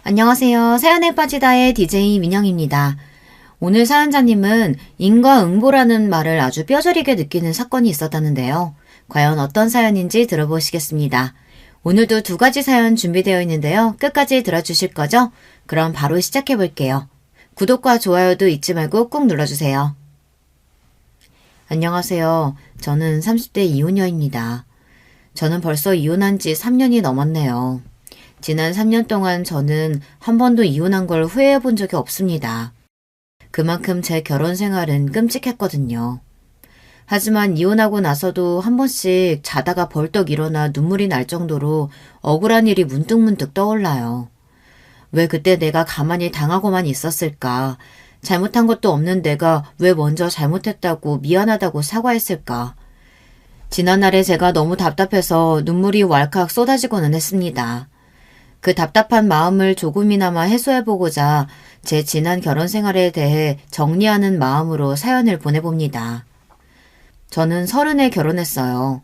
안녕하세요. 사연에 빠지다의 DJ 민영입니다. 오늘 사연자님은 인과응보라는 말을 아주 뼈저리게 느끼는 사건이 있었다는데요. 과연 어떤 사연인지 들어보시겠습니다. 오늘도 두 가지 사연 준비되어 있는데요. 끝까지 들어주실 거죠? 그럼 바로 시작해 볼게요. 구독과 좋아요도 잊지 말고 꾹 눌러주세요. 안녕하세요. 저는 30대 이혼녀입니다. 저는 벌써 이혼한 지 3년이 넘었네요. 지난 3년 동안 저는 한 번도 이혼한 걸 후회해 본 적이 없습니다. 그만큼 제 결혼 생활은 끔찍했거든요. 하지만 이혼하고 나서도 한 번씩 자다가 벌떡 일어나 눈물이 날 정도로 억울한 일이 문득문득 떠올라요. 왜 그때 내가 가만히 당하고만 있었을까? 잘못한 것도 없는 내가 왜 먼저 잘못했다고 미안하다고 사과했을까? 지난날에 제가 너무 답답해서 눈물이 왈칵 쏟아지고는 했습니다. 그 답답한 마음을 조금이나마 해소해보고자 제 지난 결혼 생활에 대해 정리하는 마음으로 사연을 보내봅니다. 저는 30에 결혼했어요.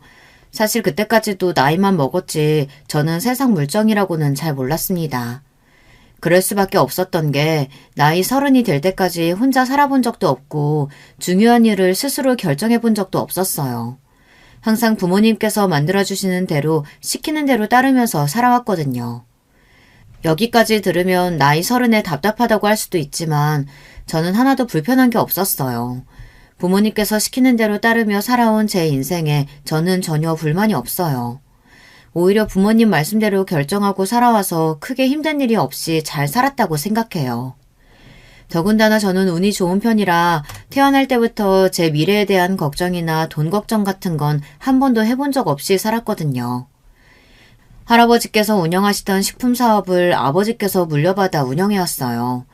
사실 그때까지도 나이만 먹었지 저는 세상 물정이라고는 잘 몰랐습니다. 그럴 수밖에 없었던 게 나이 30이 될 때까지 혼자 살아본 적도 없고 중요한 일을 스스로 결정해 본 적도 없었어요. 항상 부모님께서 만들어주시는 대로 시키는 대로 따르면서 살아왔거든요. 여기까지 들으면 나이 30에 답답하다고 할 수도 있지만 저는 하나도 불편한 게 없었어요. 부모님께서 시키는 대로 따르며 살아온 제 인생에 저는 전혀 불만이 없어요. 오히려 부모님 말씀대로 결정하고 살아와서 크게 힘든 일이 없이 잘 살았다고 생각해요. 더군다나 저는 운이 좋은 편이라 태어날 때부터 제 미래에 대한 걱정이나 돈 걱정 같은 건 한 번도 해본 적 없이 살았거든요. 할아버지께서 운영하시던 식품 사업을 아버지께서 물려받아 운영해왔어요.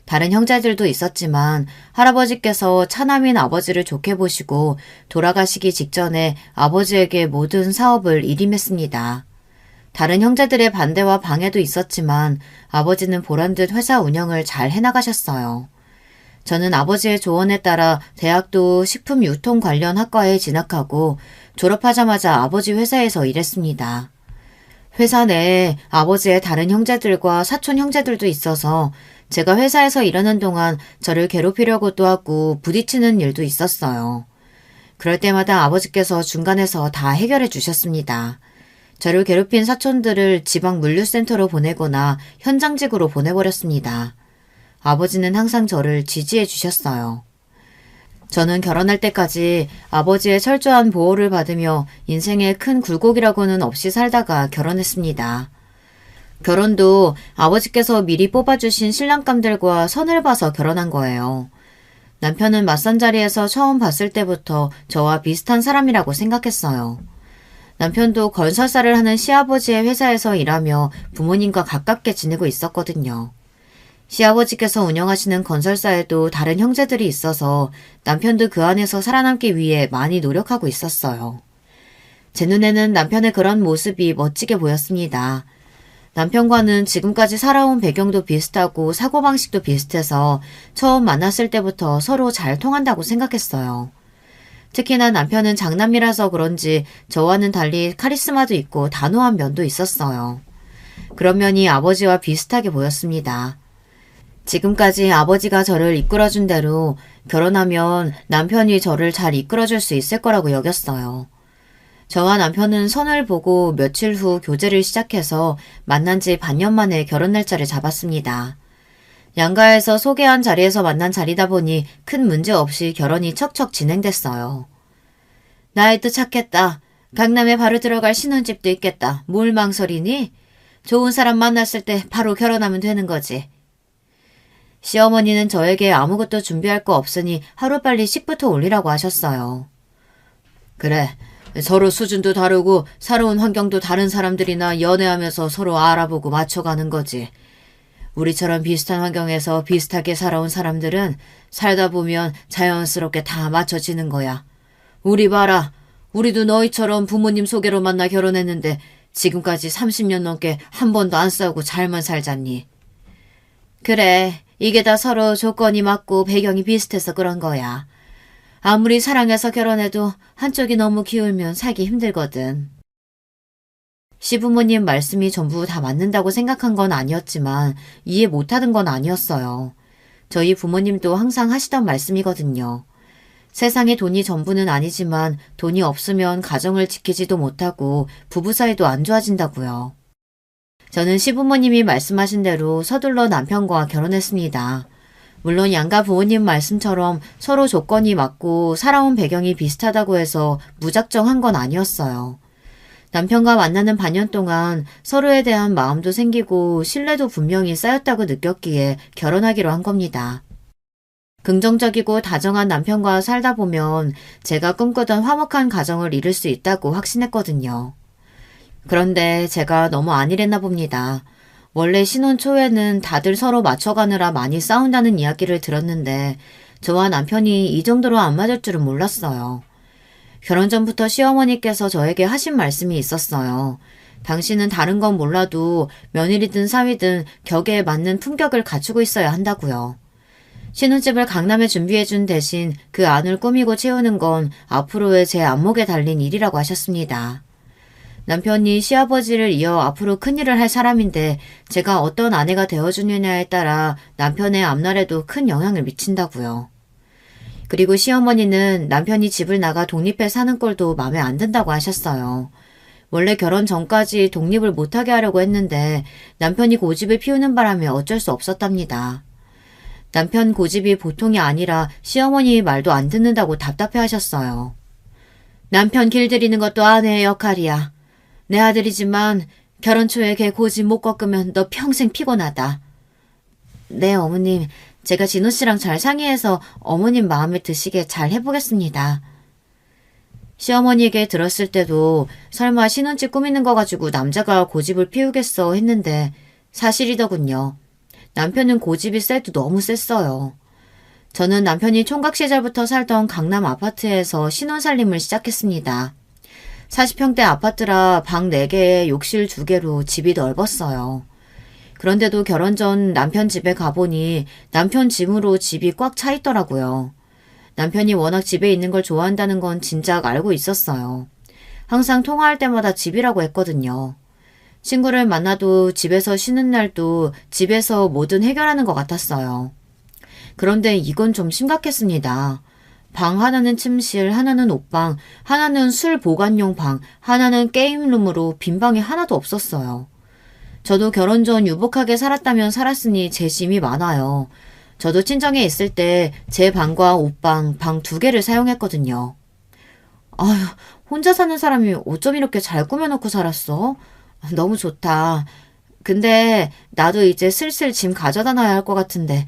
다른 형제들도 있었지만 할아버지께서 차남인 아버지를 좋게 보시고 돌아가시기 직전에 아버지에게 모든 사업을 일임했습니다. 다른 형제들의 반대와 방해도 있었지만 아버지는 보란듯 회사 운영을 잘 해나가셨어요. 저는 아버지의 조언에 따라 대학도 식품 유통 관련 학과에 진학하고 졸업하자마자 아버지 회사에서 일했습니다. 회사 내에 아버지의 다른 형제들과 사촌 형제들도 있어서 제가 회사에서 일하는 동안 저를 괴롭히려고도 하고 부딪히는 일도 있었어요. 그럴 때마다 아버지께서 중간에서 다 해결해 주셨습니다. 저를 괴롭힌 사촌들을 지방 물류센터로 보내거나 현장직으로 보내버렸습니다. 아버지는 항상 저를 지지해 주셨어요. 저는 결혼할 때까지 아버지의 철저한 보호를 받으며 인생에 큰 굴곡이라고는 없이 살다가 결혼했습니다. 결혼도 아버지께서 미리 뽑아주신 신랑감들과 선을 봐서 결혼한 거예요. 남편은 맞선 자리에서 처음 봤을 때부터 저와 비슷한 사람이라고 생각했어요. 남편도 건설사를 하는 시아버지의 회사에서 일하며 부모님과 가깝게 지내고 있었거든요. 시아버지께서 운영하시는 건설사에도 다른 형제들이 있어서 남편도 그 안에서 살아남기 위해 많이 노력하고 있었어요. 제 눈에는 남편의 그런 모습이 멋지게 보였습니다. 남편과는 지금까지 살아온 배경도 비슷하고 사고방식도 비슷해서 처음 만났을 때부터 서로 잘 통한다고 생각했어요. 특히나 남편은 장남이라서 그런지 저와는 달리 카리스마도 있고 단호한 면도 있었어요. 그런 면이 아버지와 비슷하게 보였습니다. 지금까지 아버지가 저를 이끌어준 대로 결혼하면 남편이 저를 잘 이끌어줄 수 있을 거라고 여겼어요. 저와 남편은 선을 보고 며칠 후 교제를 시작해서 만난 지 반년 만에 결혼 날짜를 잡았습니다. 양가에서 소개한 자리에서 만난 자리다 보니 큰 문제 없이 결혼이 척척 진행됐어요. 나의 뜻 찾겠다. 강남에 바로 들어갈 신혼집도 있겠다. 뭘 망설이니? 좋은 사람 만났을 때 바로 결혼하면 되는 거지. 시어머니는 저에게 아무것도 준비할 거 없으니 하루빨리 식부터 올리라고 하셨어요. 그래, 서로 수준도 다르고 살아온 환경도 다른 사람들이나 연애하면서 서로 알아보고 맞춰가는 거지. 우리처럼 비슷한 환경에서 비슷하게 살아온 사람들은 살다 보면 자연스럽게 다 맞춰지는 거야. 우리 봐라. 우리도 너희처럼 부모님 소개로 만나 결혼했는데 지금까지 30년 넘게 한 번도 안 싸우고 잘만 살잖니. 그래. 이게 다 서로 조건이 맞고 배경이 비슷해서 그런 거야. 아무리 사랑해서 결혼해도 한쪽이 너무 기울면 살기 힘들거든. 시부모님 말씀이 전부 다 맞는다고 생각한 건 아니었지만 이해 못하는 건 아니었어요. 저희 부모님도 항상 하시던 말씀이거든요. 세상에 돈이 전부는 아니지만 돈이 없으면 가정을 지키지도 못하고 부부 사이도 안 좋아진다고요. 저는 시부모님이 말씀하신 대로 서둘러 남편과 결혼했습니다. 물론 양가 부모님 말씀처럼 서로 조건이 맞고 살아온 배경이 비슷하다고 해서 무작정 한 건 아니었어요. 남편과 만나는 반년 동안 서로에 대한 마음도 생기고 신뢰도 분명히 쌓였다고 느꼈기에 결혼하기로 한 겁니다. 긍정적이고 다정한 남편과 살다 보면 제가 꿈꾸던 화목한 가정을 이룰 수 있다고 확신했거든요. 그런데 제가 너무 안일했나 봅니다. 원래 신혼 초에는 다들 서로 맞춰가느라 많이 싸운다는 이야기를 들었는데 저와 남편이 이 정도로 안 맞을 줄은 몰랐어요. 결혼 전부터 시어머니께서 저에게 하신 말씀이 있었어요. 당신은 다른 건 몰라도 며느리든 사위든 격에 맞는 품격을 갖추고 있어야 한다고요. 신혼집을 강남에 준비해준 대신 그 안을 꾸미고 채우는 건 앞으로의 제 안목에 달린 일이라고 하셨습니다. 남편이 시아버지를 이어 앞으로 큰일을 할 사람인데 제가 어떤 아내가 되어주느냐에 따라 남편의 앞날에도 큰 영향을 미친다고요. 그리고 시어머니는 남편이 집을 나가 독립해 사는 꼴도 마음에 안 든다고 하셨어요. 원래 결혼 전까지 독립을 못하게 하려고 했는데 남편이 고집을 피우는 바람에 어쩔 수 없었답니다. 남편 고집이 보통이 아니라 시어머니 말도 안 듣는다고 답답해 하셨어요. 남편 길들이는 것도 아내의 역할이야. 내 아들이지만 결혼 초에 걔 고집 못 꺾으면 너 평생 피곤하다. 네, 어머님. 제가 진호 씨랑 잘 상의해서 어머님 마음에 드시게 잘 해보겠습니다. 시어머니에게 들었을 때도 설마 신혼집 꾸미는 거 가지고 남자가 고집을 피우겠어 했는데 사실이더군요. 남편은 고집이 세도 너무 셌어요. 저는 남편이 총각 시절부터 살던 강남 아파트에서 신혼살림을 시작했습니다. 40평대 아파트라 방 4개에 욕실 2개로 집이 넓었어요. 그런데도 결혼 전 남편 집에 가보니 남편 짐으로 집이 꽉 차 있더라고요. 남편이 워낙 집에 있는 걸 좋아한다는 건 진작 알고 있었어요. 항상 통화할 때마다 집이라고 했거든요. 친구를 만나도 집에서 쉬는 날도 집에서 뭐든 해결하는 것 같았어요. 그런데 이건 좀 심각했습니다. 방 하나는 침실, 하나는 옷방, 하나는 술 보관용 방, 하나는 게임룸으로 빈 방이 하나도 없었어요. 저도 결혼 전 유복하게 살았다면 살았으니 제 짐이 많아요. 저도 친정에 있을 때 제 방과 옷방, 방 2개를 사용했거든요. 아휴, 혼자 사는 사람이 어쩜 이렇게 잘 꾸며놓고 살았어? 너무 좋다. 근데 나도 이제 슬슬 짐 가져다 놔야 할 것 같은데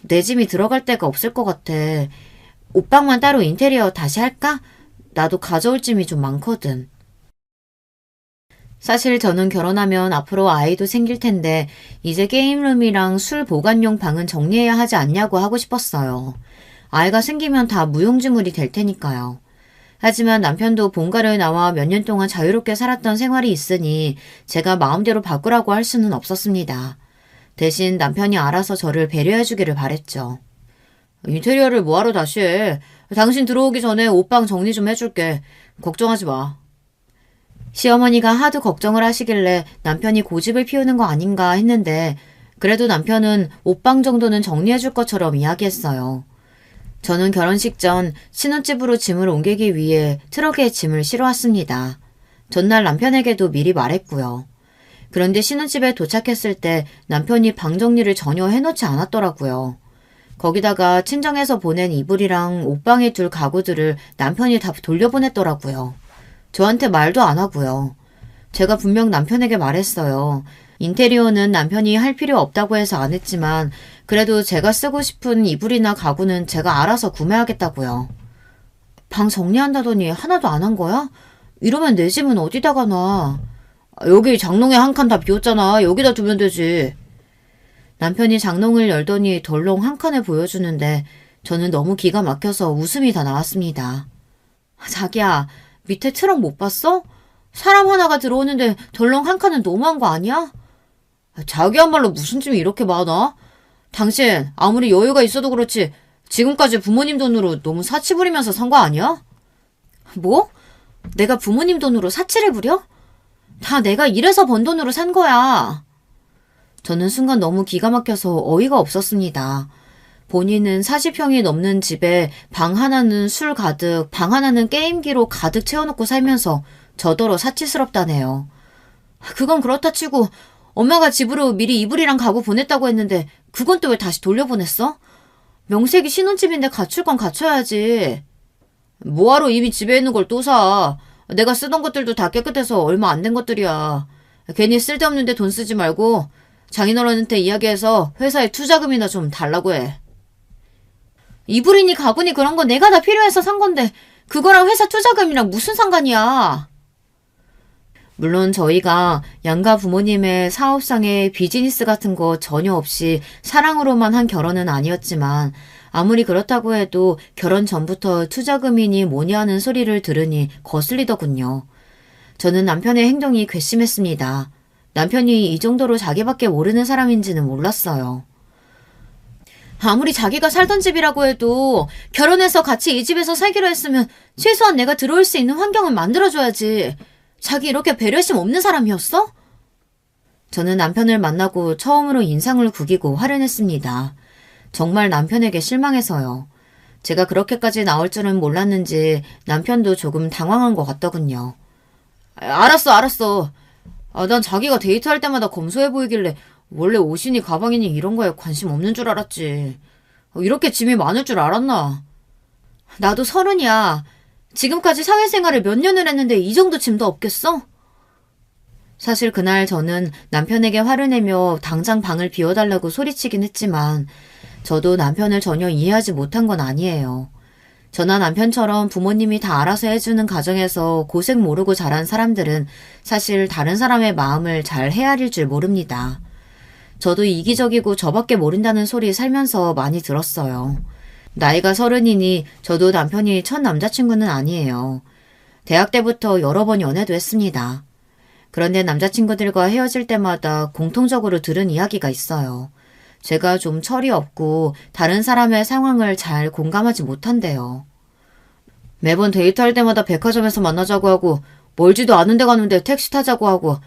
내 짐이 들어갈 데가 없을 것 같아. 옷방만 따로 인테리어 다시 할까? 나도 가져올 짐이 좀 많거든. 사실 저는 결혼하면 앞으로 아이도 생길 텐데 이제 게임룸이랑 술 보관용 방은 정리해야 하지 않냐고 하고 싶었어요. 아이가 생기면 다 무용지물이 될 테니까요. 하지만 남편도 본가를 나와 몇 년 동안 자유롭게 살았던 생활이 있으니 제가 마음대로 바꾸라고 할 수는 없었습니다. 대신 남편이 알아서 저를 배려해주기를 바랬죠. 인테리어를 뭐하러 다시 해? 당신 들어오기 전에 옷방 정리 좀 해줄게. 걱정하지 마. 시어머니가 하도 걱정을 하시길래 남편이 고집을 피우는 거 아닌가 했는데 그래도 남편은 옷방 정도는 정리해줄 것처럼 이야기했어요. 저는 결혼식 전 신혼집으로 짐을 옮기기 위해 트럭에 짐을 실어왔습니다. 전날 남편에게도 미리 말했고요. 그런데 신혼집에 도착했을 때 남편이 방 정리를 전혀 해놓지 않았더라고요. 거기다가 친정에서 보낸 이불이랑 옷방에 둘 가구들을 남편이 다 돌려보냈더라고요. 저한테 말도 안 하고요. 제가 분명 남편에게 말했어요. 인테리어는 남편이 할 필요 없다고 해서 안 했지만 그래도 제가 쓰고 싶은 이불이나 가구는 제가 알아서 구매하겠다고요. 방 정리한다더니 하나도 안 한 거야? 이러면 내 짐은 어디다가 놔? 여기 장롱에 한 칸 다 비웠잖아. 여기다 두면 되지. 남편이 장롱을 열더니 덜렁 한 칸을 보여주는데 저는 너무 기가 막혀서 웃음이 다 나왔습니다. 자기야, 밑에 트럭 못 봤어? 사람 하나가 들어오는데 덜렁 한 칸은 너무한 거 아니야? 자기야말로 무슨 짐이 이렇게 많아? 당신 아무리 여유가 있어도 그렇지 지금까지 부모님 돈으로 너무 사치 부리면서 산 거 아니야? 뭐? 내가 부모님 돈으로 사치를 부려? 다 내가 일해서 번 돈으로 산 거야. 저는 순간 너무 기가 막혀서 어이가 없었습니다. 본인은 40평이 넘는 집에 방 하나는 술 가득, 방 하나는 게임기로 가득 채워놓고 살면서 저더러 사치스럽다네요. 그건 그렇다 치고 엄마가 집으로 미리 이불이랑 가구 보냈다고 했는데 그건 또 왜 다시 돌려보냈어? 명색이 신혼집인데 갖출 건 갖춰야지. 뭐하러 이미 집에 있는 걸 또 사. 내가 쓰던 것들도 다 깨끗해서 얼마 안 된 것들이야. 괜히 쓸데없는데 돈 쓰지 말고 장인어른한테 이야기해서 회사에 투자금이나 좀 달라고 해. 이불이니 가구니 그런 거 내가 다 필요해서 산 건데 그거랑 회사 투자금이랑 무슨 상관이야. 물론 저희가 양가 부모님의 사업상의 비즈니스 같은 거 전혀 없이 사랑으로만 한 결혼은 아니었지만 아무리 그렇다고 해도 결혼 전부터 투자금이니 뭐니 하는 소리를 들으니 거슬리더군요. 저는 남편의 행동이 괘씸했습니다. 남편이 이 정도로 자기밖에 모르는 사람인지는 몰랐어요. 아무리 자기가 살던 집이라고 해도 결혼해서 같이 이 집에서 살기로 했으면 최소한 내가 들어올 수 있는 환경을 만들어줘야지. 자기 이렇게 배려심 없는 사람이었어? 저는 남편을 만나고 처음으로 인상을 구기고 화를 냈습니다. 정말 남편에게 실망해서요. 제가 그렇게까지 나올 줄은 몰랐는지 남편도 조금 당황한 것 같더군요. 알았어. 난 자기가 데이트할 때마다 검소해 보이길래 원래 옷이니 가방이니 이런 거에 관심 없는 줄 알았지. 이렇게 짐이 많을 줄 알았나? 나도 30이야. 지금까지 사회생활을 몇 년을 했는데 이 정도 짐도 없겠어? 사실 그날 저는 남편에게 화를 내며 당장 방을 비워달라고 소리치긴 했지만 저도 남편을 전혀 이해하지 못한 건 아니에요. 저나 남편처럼 부모님이 다 알아서 해주는 가정에서 고생 모르고 자란 사람들은 사실 다른 사람의 마음을 잘 헤아릴 줄 모릅니다. 저도 이기적이고 저밖에 모른다는 소리 살면서 많이 들었어요. 나이가 30이니 저도 남편이 첫 남자친구는 아니에요. 대학 때부터 여러 번 연애도 했습니다. 그런데 남자친구들과 헤어질 때마다 공통적으로 들은 이야기가 있어요. 제가 좀 철이 없고 다른 사람의 상황을 잘 공감하지 못한대요. 매번 데이트할 때마다 백화점에서 만나자고 하고 멀지도 않은 데 가는데 택시 타자고 하고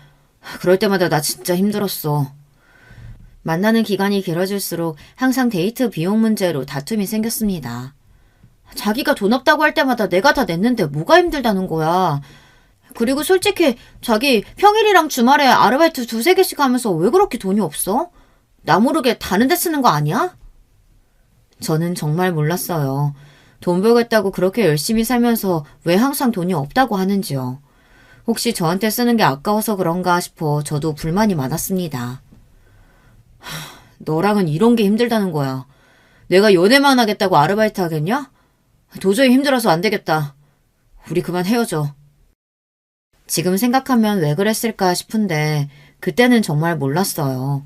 그럴 때마다 나 진짜 힘들었어. 만나는 기간이 길어질수록 항상 데이트 비용 문제로 다툼이 생겼습니다. 자기가 돈 없다고 할 때마다 내가 다 냈는데 뭐가 힘들다는 거야. 그리고 솔직히 자기 평일이랑 주말에 아르바이트 2-3개씩 하면서 왜 그렇게 돈이 없어? 나 모르게 다른 데 쓰는 거 아니야? 저는 정말 몰랐어요. 돈 벌겠다고 그렇게 열심히 살면서 왜 항상 돈이 없다고 하는지요. 혹시 저한테 쓰는 게 아까워서 그런가 싶어 저도 불만이 많았습니다. 너랑은 이런 게 힘들다는 거야. 내가 연애만 하겠다고 아르바이트 하겠냐? 도저히 힘들어서 안 되겠다. 우리 그만 헤어져. 지금 생각하면 왜 그랬을까 싶은데 그때는 정말 몰랐어요.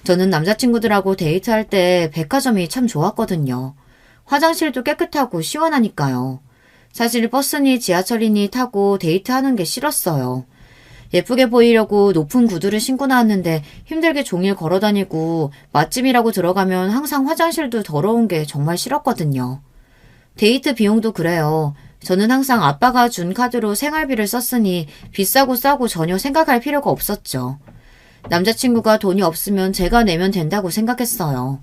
저는 남자친구들하고 데이트할 때 백화점이 참 좋았거든요. 화장실도 깨끗하고 시원하니까요. 사실 버스니 지하철이니 타고 데이트하는 게 싫었어요. 예쁘게 보이려고 높은 구두를 신고 나왔는데 힘들게 종일 걸어다니고 맛집이라고 들어가면 항상 화장실도 더러운 게 정말 싫었거든요. 데이트 비용도 그래요. 저는 항상 아빠가 준 카드로 생활비를 썼으니 비싸고 싸고 전혀 생각할 필요가 없었죠. 남자친구가 돈이 없으면 제가 내면 된다고 생각했어요.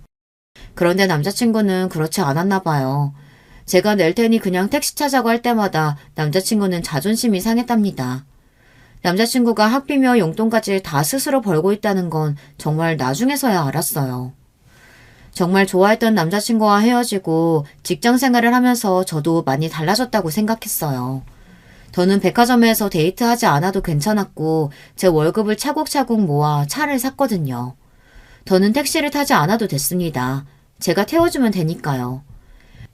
그런데 남자친구는 그렇지 않았나 봐요. 제가 낼 테니 그냥 택시 타자고 할 때마다 남자친구는 자존심이 상했답니다. 남자친구가 학비며 용돈까지 다 스스로 벌고 있다는 건 정말 나중에서야 알았어요. 정말 좋아했던 남자친구와 헤어지고 직장 생활을 하면서 저도 많이 달라졌다고 생각했어요. 저는 백화점에서 데이트하지 않아도 괜찮았고 제 월급을 차곡차곡 모아 차를 샀거든요. 저는 택시를 타지 않아도 됐습니다. 제가 태워주면 되니까요.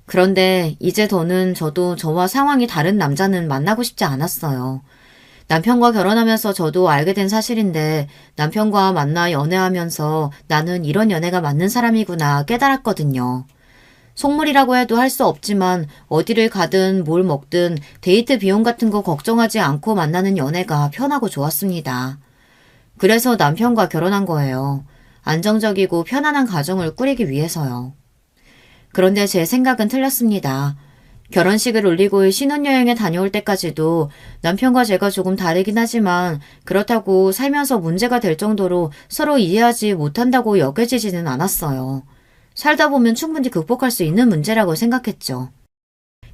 그런데 이제 저도 저와 상황이 다른 남자는 만나고 싶지 않았어요. 남편과 결혼하면서 저도 알게 된 사실인데 남편과 만나 연애하면서 나는 이런 연애가 맞는 사람이구나 깨달았거든요. 속물이라고 해도 할 수 없지만 어디를 가든 뭘 먹든 데이트 비용 같은 거 걱정하지 않고 만나는 연애가 편하고 좋았습니다. 그래서 남편과 결혼한 거예요. 안정적이고 편안한 가정을 꾸리기 위해서요. 그런데 제 생각은 틀렸습니다. 결혼식을 올리고 신혼여행에 다녀올 때까지도 남편과 제가 조금 다르긴 하지만 그렇다고 살면서 문제가 될 정도로 서로 이해하지 못한다고 여겨지지는 않았어요. 살다 보면 충분히 극복할 수 있는 문제라고 생각했죠.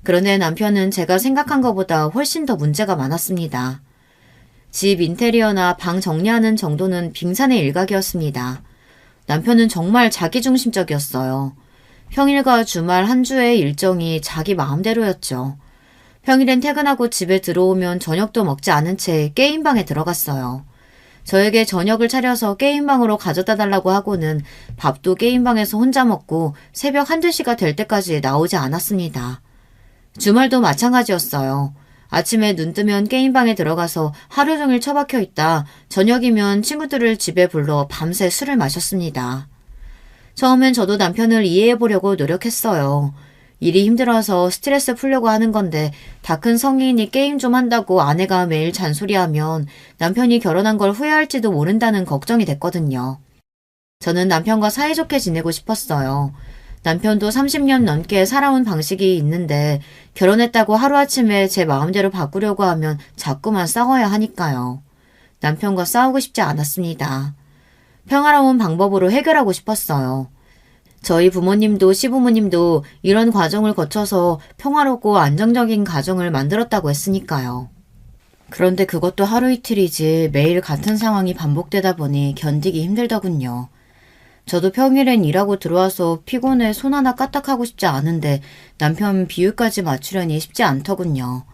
그런데 남편은 제가 생각한 것보다 훨씬 더 문제가 많았습니다. 집 인테리어나 방 정리하는 정도는 빙산의 일각이었습니다. 남편은 정말 자기중심적이었어요. 평일과 주말 한 주의 일정이 자기 마음대로였죠. 평일엔 퇴근하고 집에 들어오면 저녁도 먹지 않은 채 게임방에 들어갔어요. 저에게 저녁을 차려서 게임방으로 가져다 달라고 하고는 밥도 게임방에서 혼자 먹고 새벽 1~2시가 될 때까지 나오지 않았습니다. 주말도 마찬가지였어요. 아침에 눈 뜨면 게임방에 들어가서 하루 종일 처박혀 있다 저녁이면 친구들을 집에 불러 밤새 술을 마셨습니다. 처음엔 저도 남편을 이해해보려고 노력했어요. 일이 힘들어서 스트레스 풀려고 하는 건데 다 큰 성인이 게임 좀 한다고 아내가 매일 잔소리하면 남편이 결혼한 걸 후회할지도 모른다는 걱정이 됐거든요. 저는 남편과 사이좋게 지내고 싶었어요. 남편도 30년 넘게 살아온 방식이 있는데 결혼했다고 하루아침에 제 마음대로 바꾸려고 하면 자꾸만 싸워야 하니까요. 남편과 싸우고 싶지 않았습니다. 평화로운 방법으로 해결하고 싶었어요. 저희 부모님도 시부모님도 이런 과정을 거쳐서 평화롭고 안정적인 가정을 만들었다고 했으니까요. 그런데 그것도 하루 이틀이지 매일 같은 상황이 반복되다 보니 견디기 힘들더군요. 저도 평일엔 일하고 들어와서 피곤해 손 하나 까딱하고 싶지 않은데 남편 비율까지 맞추려니 쉽지 않더군요.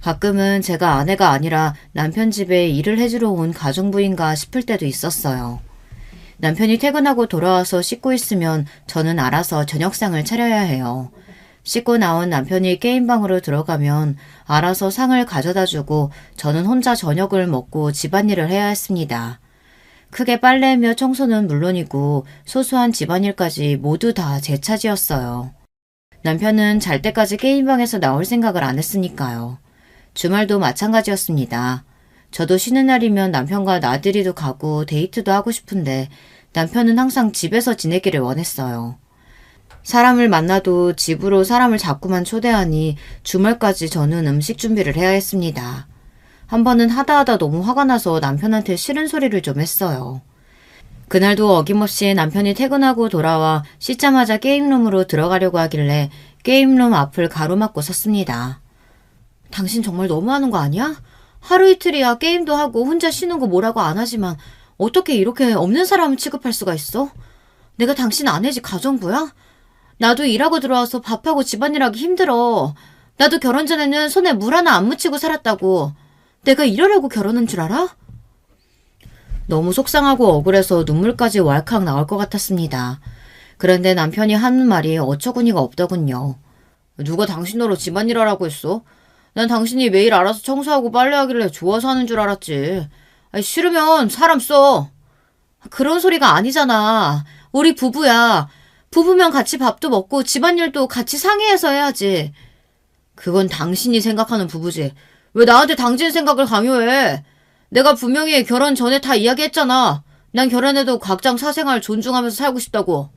가끔은 제가 아내가 아니라 남편 집에 일을 해주러 온 가정부인가 싶을 때도 있었어요. 남편이 퇴근하고 돌아와서 씻고 있으면 저는 알아서 저녁상을 차려야 해요. 씻고 나온 남편이 게임방으로 들어가면 알아서 상을 가져다 주고 저는 혼자 저녁을 먹고 집안일을 해야 했습니다. 크게 빨래며 청소는 물론이고 소소한 집안일까지 모두 다 제 차지였어요. 남편은 잘 때까지 게임방에서 나올 생각을 안 했으니까요. 주말도 마찬가지였습니다. 저도 쉬는 날이면 남편과 나들이도 가고 데이트도 하고 싶은데 남편은 항상 집에서 지내기를 원했어요. 사람을 만나도 집으로 사람을 자꾸만 초대하니 주말까지 저는 음식 준비를 해야 했습니다. 한 번은 하다 너무 화가 나서 남편한테 싫은 소리를 좀 했어요. 그날도 어김없이 남편이 퇴근하고 돌아와 씻자마자 게임룸으로 들어가려고 하길래 게임룸 앞을 가로막고 섰습니다. 당신 정말 너무하는 거 아니야? 하루 이틀이야 게임도 하고 혼자 쉬는 거 뭐라고 안 하지만 어떻게 이렇게 없는 사람을 취급할 수가 있어? 내가 당신 아내지 가정부야? 나도 일하고 들어와서 밥하고 집안일하기 힘들어. 나도 결혼 전에는 손에 물 하나 안 묻히고 살았다고. 내가 이러려고 결혼한 줄 알아? 너무 속상하고 억울해서 눈물까지 왈칵 나올 것 같았습니다. 그런데 남편이 하는 말이 어처구니가 없더군요. 누가 당신 너로 집안일 하라고 했어? 난 당신이 매일 알아서 청소하고 빨래하길래 좋아서 하는 줄 알았지. 아니, 싫으면 사람 써. 그런 소리가 아니잖아. 우리 부부야. 부부면 같이 밥도 먹고 집안일도 같이 상의해서 해야지. 그건 당신이 생각하는 부부지. 왜 나한테 당신 생각을 강요해? 내가 분명히 결혼 전에 다 이야기했잖아. 난 결혼해도 각장 사생활 존중하면서 살고 싶다고.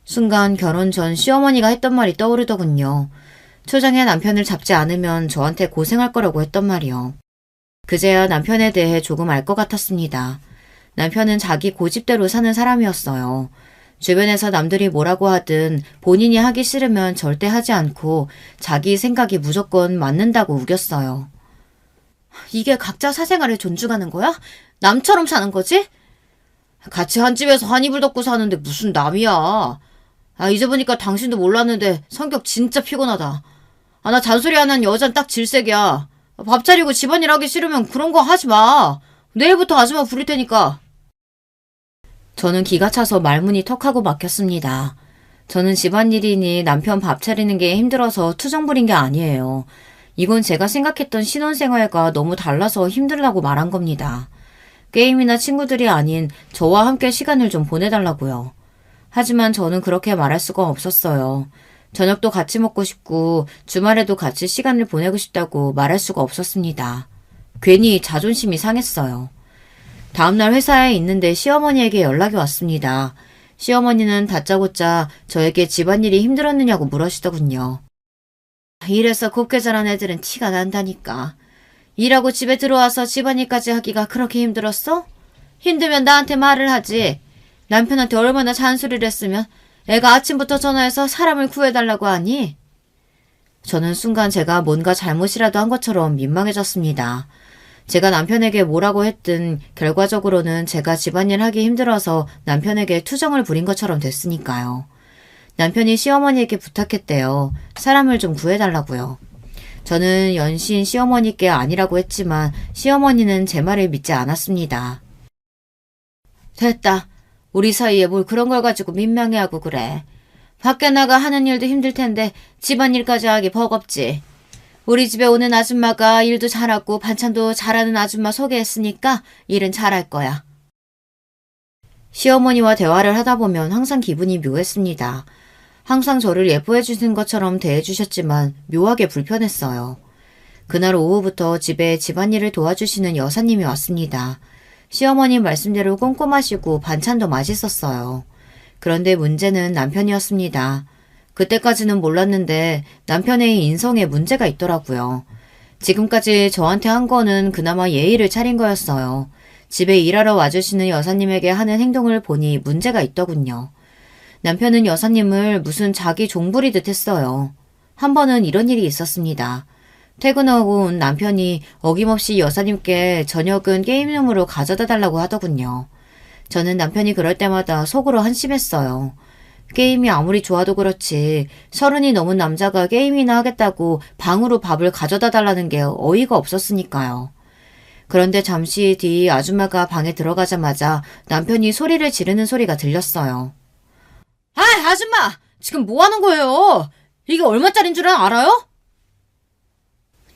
순간 결혼 전 시어머니가 했던 말이 떠오르더군요. 초장에 남편을 잡지 않으면 저한테 고생할 거라고 했던 말이요. 그제야 남편에 대해 조금 알 것 같았습니다. 남편은 자기 고집대로 사는 사람이었어요. 주변에서 남들이 뭐라고 하든 본인이 하기 싫으면 절대 하지 않고 자기 생각이 무조건 맞는다고 우겼어요. 이게 각자 사생활을 존중하는 거야? 남처럼 사는 거지? 같이 한 집에서 한 이불 덮고 사는데 무슨 남이야. 이제 보니까 당신도 몰랐는데 성격 진짜 피곤하다. 나 잔소리 안 하는 여잔 딱 질색이야. 밥 차리고 집안일 하기 싫으면 그런 거 하지 마. 내일부터 아줌마 부릴 테니까. 저는 기가 차서 말문이 턱하고 막혔습니다. 저는 집안일이니 남편 밥 차리는 게 힘들어서 투정 부린 게 아니에요. 이건 제가 생각했던 신혼생활과 너무 달라서 힘들다고 말한 겁니다. 게임이나 친구들이 아닌 저와 함께 시간을 좀 보내달라고요. 하지만 저는 그렇게 말할 수가 없었어요. 저녁도 같이 먹고 싶고 주말에도 같이 시간을 보내고 싶다고 말할 수가 없었습니다. 괜히 자존심이 상했어요. 다음날 회사에 있는데 시어머니에게 연락이 왔습니다. 시어머니는 다짜고짜 저에게 집안일이 힘들었느냐고 물으시더군요. 이래서 곱게 자란 애들은 티가 난다니까. 일하고 집에 들어와서 집안일까지 하기가 그렇게 힘들었어? 힘들면 나한테 말을 하지. 남편한테 얼마나 잔소리를 했으면 애가 아침부터 전화해서 사람을 구해달라고 하니? 저는 순간 제가 뭔가 잘못이라도 한 것처럼 민망해졌습니다. 제가 남편에게 뭐라고 했든 결과적으로는 제가 집안일 하기 힘들어서 남편에게 투정을 부린 것처럼 됐으니까요. 남편이 시어머니에게 부탁했대요. 사람을 좀 구해달라고요. 저는 연신 시어머니께 아니라고 했지만 시어머니는 제 말을 믿지 않았습니다. 됐다. 우리 사이에 뭘 그런 걸 가지고 민망해하고 그래. 밖에 나가 하는 일도 힘들 텐데 집안일까지 하기 버겁지. 우리 집에 오는 아줌마가 일도 잘하고 반찬도 잘하는 아줌마 소개했으니까 일은 잘할 거야. 시어머니와 대화를 하다 보면 항상 기분이 묘했습니다. 항상 저를 예뻐해 주신 것처럼 대해 주셨지만 묘하게 불편했어요. 그날 오후부터 집에 집안일을 도와주시는 여사님이 왔습니다. 시어머니 말씀대로 꼼꼼하시고 반찬도 맛있었어요. 그런데 문제는 남편이었습니다. 그때까지는 몰랐는데 남편의 인성에 문제가 있더라고요. 지금까지 저한테 한 거는 그나마 예의를 차린 거였어요. 집에 일하러 와주시는 여사님에게 하는 행동을 보니 문제가 있더군요. 남편은 여사님을 무슨 자기 종부리듯 했어요. 한 번은 이런 일이 있었습니다. 퇴근하고 온 남편이 어김없이 여사님께 저녁은 게임룸으로 가져다 달라고 하더군요. 저는 남편이 그럴 때마다 속으로 한심했어요. 게임이 아무리 좋아도 그렇지 30이 넘은 남자가 게임이나 하겠다고 방으로 밥을 가져다 달라는 게 어이가 없었으니까요. 그런데 잠시 뒤 아줌마가 방에 들어가자마자 남편이 소리를 지르는 소리가 들렸어요. 아, 아줌마! 지금 뭐 하는 거예요? 이게 얼마짜린 줄 알아요?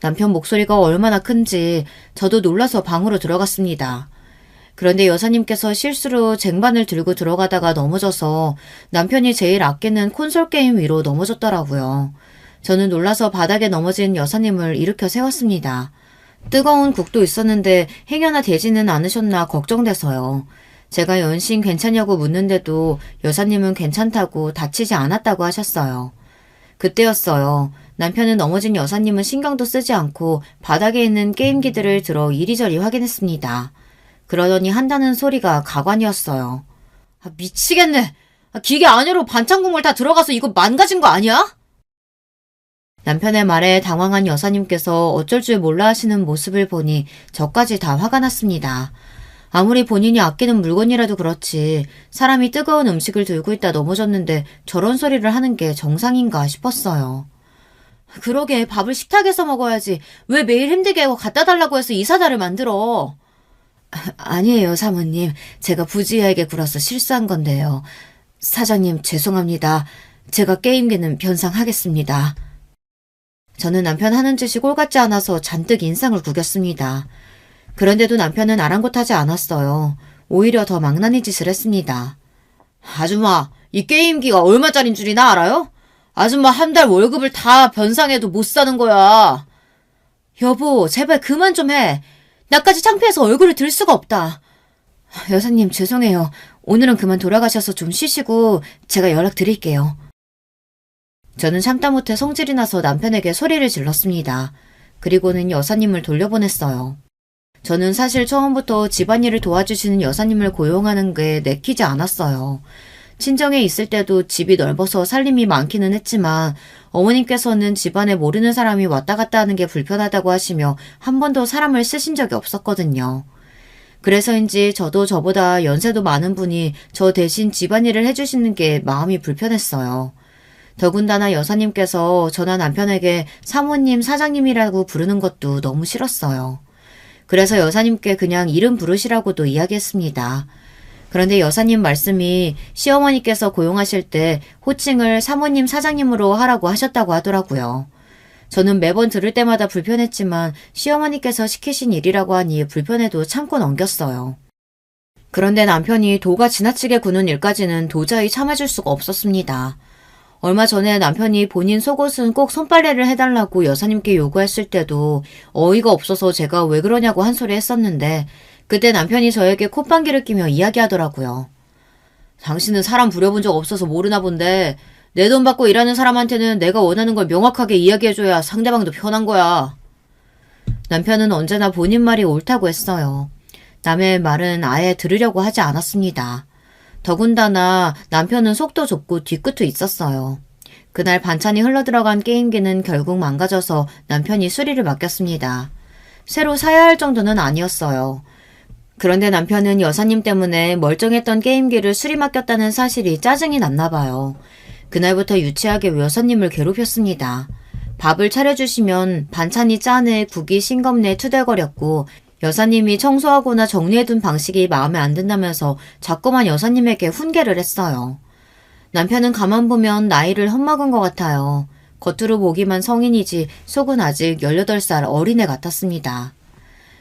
남편 목소리가 얼마나 큰지 저도 놀라서 방으로 들어갔습니다. 그런데 여사님께서 실수로 쟁반을 들고 들어가다가 넘어져서 남편이 제일 아끼는 콘솔 게임 위로 넘어졌더라고요. 저는 놀라서 바닥에 넘어진 여사님을 일으켜 세웠습니다. 뜨거운 국도 있었는데 행여나 되지는 않으셨나 걱정돼서요. 제가 연신 괜찮냐고 묻는데도 여사님은 괜찮다고 다치지 않았다고 하셨어요. 그때였어요. 남편은 넘어진 여사님은 신경도 쓰지 않고 바닥에 있는 게임기들을 들어 이리저리 확인했습니다. 그러더니 한다는 소리가 가관이었어요. 아, 미치겠네. 기계 안으로 반찬 국물 다 들어가서 이거 망가진 거 아니야? 남편의 말에 당황한 여사님께서 어쩔 줄 몰라 하시는 모습을 보니 저까지 다 화가 났습니다. 아무리 본인이 아끼는 물건이라도 그렇지 사람이 뜨거운 음식을 들고 있다 넘어졌는데 저런 소리를 하는 게 정상인가 싶었어요. 그러게 밥을 식탁에서 먹어야지 왜 매일 힘들게 하고 갖다 달라고 해서 이 사다를 만들어. 아니에요, 사모님. 제가 부지하게 굴어서 실수한 건데요. 사장님 죄송합니다. 제가 게임기는 변상하겠습니다. 저는 남편 하는 짓이 꼴 같지 않아서 잔뜩 인상을 구겼습니다. 그런데도 남편은 아랑곳하지 않았어요. 오히려 더 망나니 짓을 했습니다. 아줌마, 이 게임기가 얼마짜린 줄이나 알아요? 아줌마 한 달 월급을 다 변상해도 못 사는 거야. 여보, 제발 그만 좀 해. 나까지 창피해서 얼굴을 들 수가 없다. 여사님 죄송해요. 오늘은 그만 돌아가셔서 좀 쉬시고 제가 연락드릴게요. 저는 참다 못해 성질이 나서 남편에게 소리를 질렀습니다. 그리고는 여사님을 돌려보냈어요. 저는 사실 처음부터 집안일을 도와주시는 여사님을 고용하는 게 내키지 않았어요. 친정에 있을 때도 집이 넓어서 살림이 많기는 했지만 어머님께서는 집안에 모르는 사람이 왔다 갔다 하는 게 불편하다고 하시며 한 번도 사람을 쓰신 적이 없었거든요. 그래서인지 저도 저보다 연세도 많은 분이 저 대신 집안일을 해주시는 게 마음이 불편했어요. 더군다나 여사님께서 저나 남편에게 사모님, 사장님이라고 부르는 것도 너무 싫었어요. 그래서 여사님께 그냥 이름 부르시라고도 이야기했습니다. 그런데 여사님 말씀이 시어머니께서 고용하실 때 호칭을 사모님, 사장님으로 하라고 하셨다고 하더라고요. 저는 매번 들을 때마다 불편했지만 시어머니께서 시키신 일이라고 하니 불편해도 참고 넘겼어요. 그런데 남편이 도가 지나치게 구는 일까지는 도저히 참아줄 수가 없었습니다. 얼마 전에 남편이 본인 속옷은 꼭 손빨래를 해달라고 여사님께 요구했을 때도 어이가 없어서 제가 왜 그러냐고 한 소리 했었는데 그때 남편이 저에게 콧방귀를 끼며 이야기하더라고요. 당신은 사람 부려본 적 없어서 모르나 본데 내 돈 받고 일하는 사람한테는 내가 원하는 걸 명확하게 이야기해줘야 상대방도 편한 거야. 남편은 언제나 본인 말이 옳다고 했어요. 남의 말은 아예 들으려고 하지 않았습니다. 더군다나 남편은 속도 좁고 뒤끝도 있었어요. 그날 반찬이 흘러들어간 게임기는 결국 망가져서 남편이 수리를 맡겼습니다. 새로 사야 할 정도는 아니었어요. 그런데 남편은 여사님 때문에 멀쩡했던 게임기를 수리 맡겼다는 사실이 짜증이 났나 봐요. 그날부터 유치하게 여사님을 괴롭혔습니다. 밥을 차려주시면 반찬이 짜네, 국이 싱겁네 투덜거렸고 여사님이 청소하거나 정리해둔 방식이 마음에 안 든다면서 자꾸만 여사님에게 훈계를 했어요. 남편은 가만 보면 나이를 헛먹은 것 같아요. 겉으로 보기만 성인이지 속은 아직 18살 어린애 같았습니다.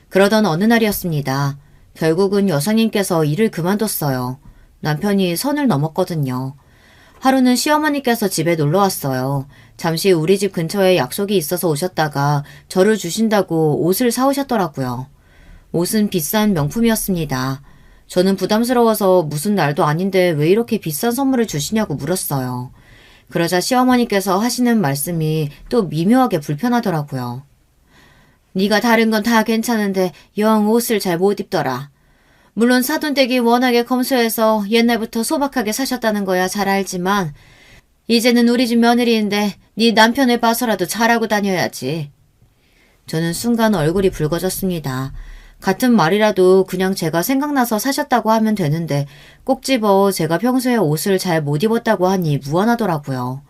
그러던 어느 날이었습니다. 결국은 여사님께서 일을 그만뒀어요. 남편이 선을 넘었거든요. 하루는 시어머니께서 집에 놀러 왔어요. 잠시 우리 집 근처에 약속이 있어서 오셨다가 저를 주신다고 옷을 사오셨더라고요. 옷은 비싼 명품이었습니다. 저는 부담스러워서 무슨 날도 아닌데 왜 이렇게 비싼 선물을 주시냐고 물었어요. 그러자 시어머니께서 하시는 말씀이 또 미묘하게 불편하더라고요. 네가 다른 건 다 괜찮은데 영 옷을 잘 못 입더라. 물론 사돈댁이 워낙에 검소해서 옛날부터 소박하게 사셨다는 거야 잘 알지만 이제는 우리 집 며느리인데 네 남편을 봐서라도 잘하고 다녀야지. 저는 순간 얼굴이 붉어졌습니다. 같은 말이라도 그냥 제가 생각나서 사셨다고 하면 되는데 꼭 집어 제가 평소에 옷을 잘 못 입었다고 하니 무안하더라고요.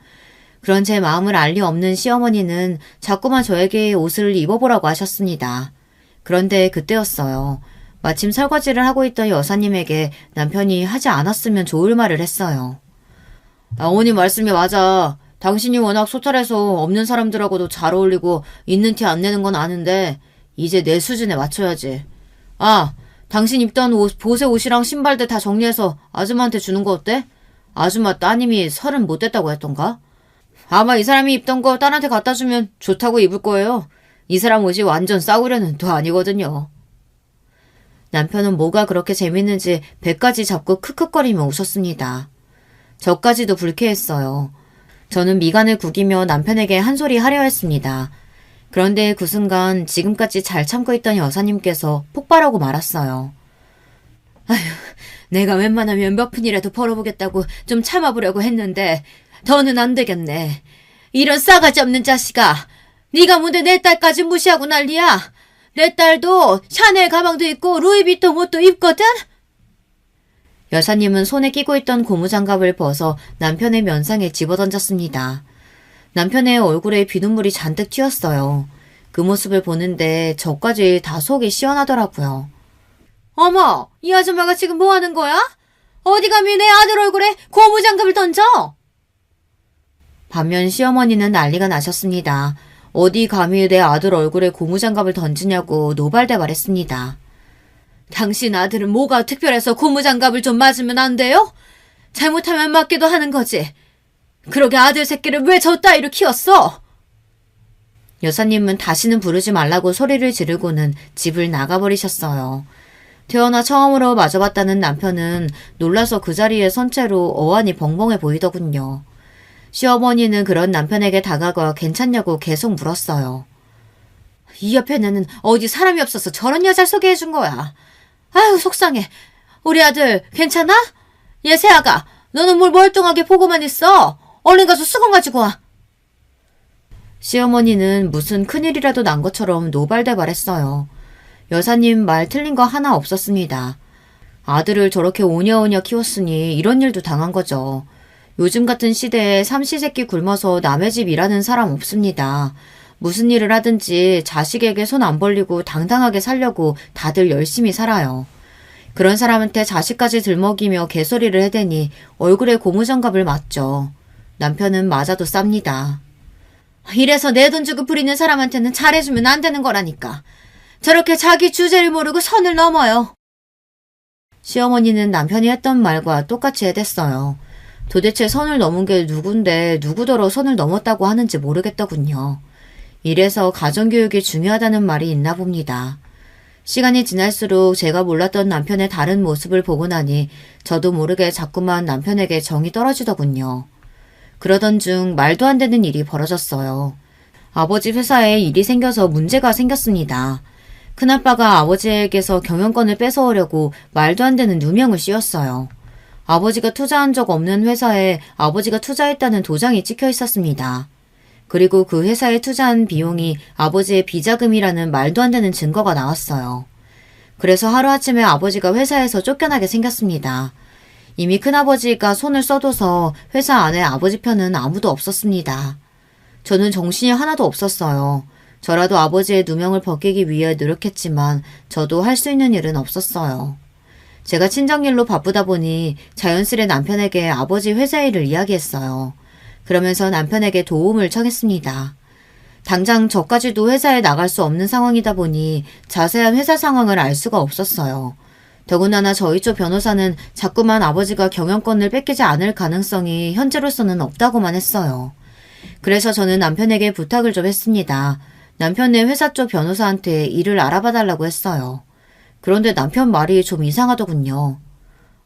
그런 제 마음을 알 리 없는 시어머니는 자꾸만 저에게 옷을 입어보라고 하셨습니다. 그런데 그때였어요. 마침 설거지를 하고 있던 여사님에게 남편이 하지 않았으면 좋을 말을 했어요. 어머니 말씀이 맞아. 당신이 워낙 소탈해서 없는 사람들하고도 잘 어울리고 있는 티 안 내는 건 아는데 이제 내 수준에 맞춰야지. 아, 당신 입던 보세 옷이랑 신발들 다 정리해서 아줌마한테 주는 거 어때? 아줌마 따님이 30 못 됐다고 했던가? 아마 이 사람이 입던 거 딸한테 갖다 주면 좋다고 입을 거예요. 이 사람 옷이 완전 싸구려는 또 아니거든요. 남편은 뭐가 그렇게 재밌는지 배까지 잡고 크크거리며 웃었습니다. 저까지도 불쾌했어요. 저는 미간을 구기며 남편에게 한 소리 하려 했습니다. 그런데 그 순간 지금까지 잘 참고 있던 여사님께서 폭발하고 말았어요. 아휴, 내가 웬만하면 몇 푼이라도 벌어보겠다고 좀 참아보려고 했는데 더는 안 되겠네. 이런 싸가지 없는 자식아. 네가 뭔데 내 딸까지 무시하고 난리야. 내 딸도 샤넬 가방도 입고 루이비통 옷도 입거든? 여사님은 손에 끼고 있던 고무장갑을 벗어 남편의 면상에 집어던졌습니다. 남편의 얼굴에 비눗물이 잔뜩 튀었어요. 그 모습을 보는데 저까지 다 속이 시원하더라고요. 어머, 이 아줌마가 지금 뭐 하는 거야? 어디 감히 내 아들 얼굴에 고무장갑을 던져? 반면 시어머니는 난리가 나셨습니다. 어디 감히 내 아들 얼굴에 고무장갑을 던지냐고 노발대발했습니다. 당신 아들은 뭐가 특별해서 고무장갑을 좀 맞으면 안 돼요? 잘못하면 맞기도 하는 거지. 그러게 아들 새끼를 왜 저 따위로 키웠어? 여사님은 다시는 부르지 말라고 소리를 지르고는 집을 나가버리셨어요. 태어나 처음으로 맞아봤다는 남편은 놀라서 그 자리에 선 채로 어안이 벙벙해 보이더군요. 시어머니는 그런 남편에게 다가가 괜찮냐고 계속 물었어요. 이 옆에는 어디 사람이 없어서 저런 여자를 소개해준 거야. 아유 속상해. 우리 아들 괜찮아? 얘 새아가 너는 뭘 멀뚱하게 보고만 있어. 얼른 가서 수건 가지고 와. 시어머니는 무슨 큰일이라도 난 것처럼 노발대발했어요. 여사님 말 틀린 거 하나 없었습니다. 아들을 저렇게 오냐오냐 키웠으니 이런 일도 당한 거죠. 요즘 같은 시대에 삼시세끼 굶어서 남의 집 일하는 사람 없습니다. 무슨 일을 하든지 자식에게 손 안 벌리고 당당하게 살려고 다들 열심히 살아요. 그런 사람한테 자식까지 들먹이며 개소리를 해대니 얼굴에 고무장갑을 맞죠. 남편은 맞아도 쌉니다. 이래서 내 돈 주고 부리는 사람한테는 잘해주면 안 되는 거라니까. 저렇게 자기 주제를 모르고 선을 넘어요. 시어머니는 남편이 했던 말과 똑같이 해댔어요. 도대체 선을 넘은 게 누군데 누구더러 선을 넘었다고 하는지 모르겠더군요. 이래서 가정교육이 중요하다는 말이 있나 봅니다. 시간이 지날수록 제가 몰랐던 남편의 다른 모습을 보고 나니 저도 모르게 자꾸만 남편에게 정이 떨어지더군요. 그러던 중 말도 안 되는 일이 벌어졌어요. 아버지 회사에 일이 생겨서 문제가 생겼습니다. 큰아빠가 아버지에게서 경영권을 뺏어오려고 말도 안 되는 누명을 씌웠어요. 아버지가 투자한 적 없는 회사에 아버지가 투자했다는 도장이 찍혀 있었습니다. 그리고 그 회사에 투자한 비용이 아버지의 비자금이라는 말도 안 되는 증거가 나왔어요. 그래서 하루아침에 아버지가 회사에서 쫓겨나게 생겼습니다. 이미 큰아버지가 손을 써둬서 회사 안에 아버지 편은 아무도 없었습니다. 저는 정신이 하나도 없었어요. 저라도 아버지의 누명을 벗기기 위해 노력했지만 저도 할 수 있는 일은 없었어요. 제가 친정일로 바쁘다 보니 자연스레 남편에게 아버지 회사 일을 이야기했어요. 그러면서 남편에게 도움을 청했습니다. 당장 저까지도 회사에 나갈 수 없는 상황이다 보니 자세한 회사 상황을 알 수가 없었어요. 더군다나 저희 쪽 변호사는 자꾸만 아버지가 경영권을 뺏기지 않을 가능성이 현재로서는 없다고만 했어요. 그래서 저는 남편에게 부탁을 좀 했습니다. 남편의 회사 쪽 변호사한테 일을 알아봐달라고 했어요. 그런데 남편 말이 좀 이상하더군요.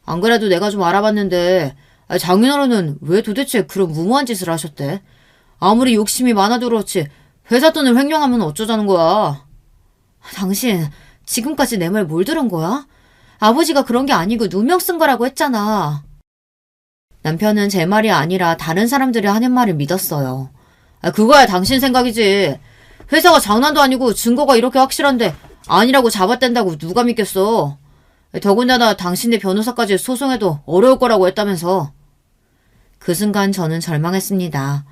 안 그래도 내가 좀 알아봤는데 장인어른은 왜 도대체 그런 무모한 짓을 하셨대? 아무리 욕심이 많아도 그렇지 회사 돈을 횡령하면 어쩌자는 거야? 당신 지금까지 내 말 뭘 들은 거야? 아버지가 그런 게 아니고 누명 쓴 거라고 했잖아. 남편은 제 말이 아니라 다른 사람들이 하는 말을 믿었어요. 그거야 당신 생각이지. 회사가 장난도 아니고 증거가 이렇게 확실한데 아니라고 잡아댄다고 누가 믿겠어. 더군다나 당신네 변호사까지 소송해도 어려울 거라고 했다면서. 그 순간 저는 절망했습니다.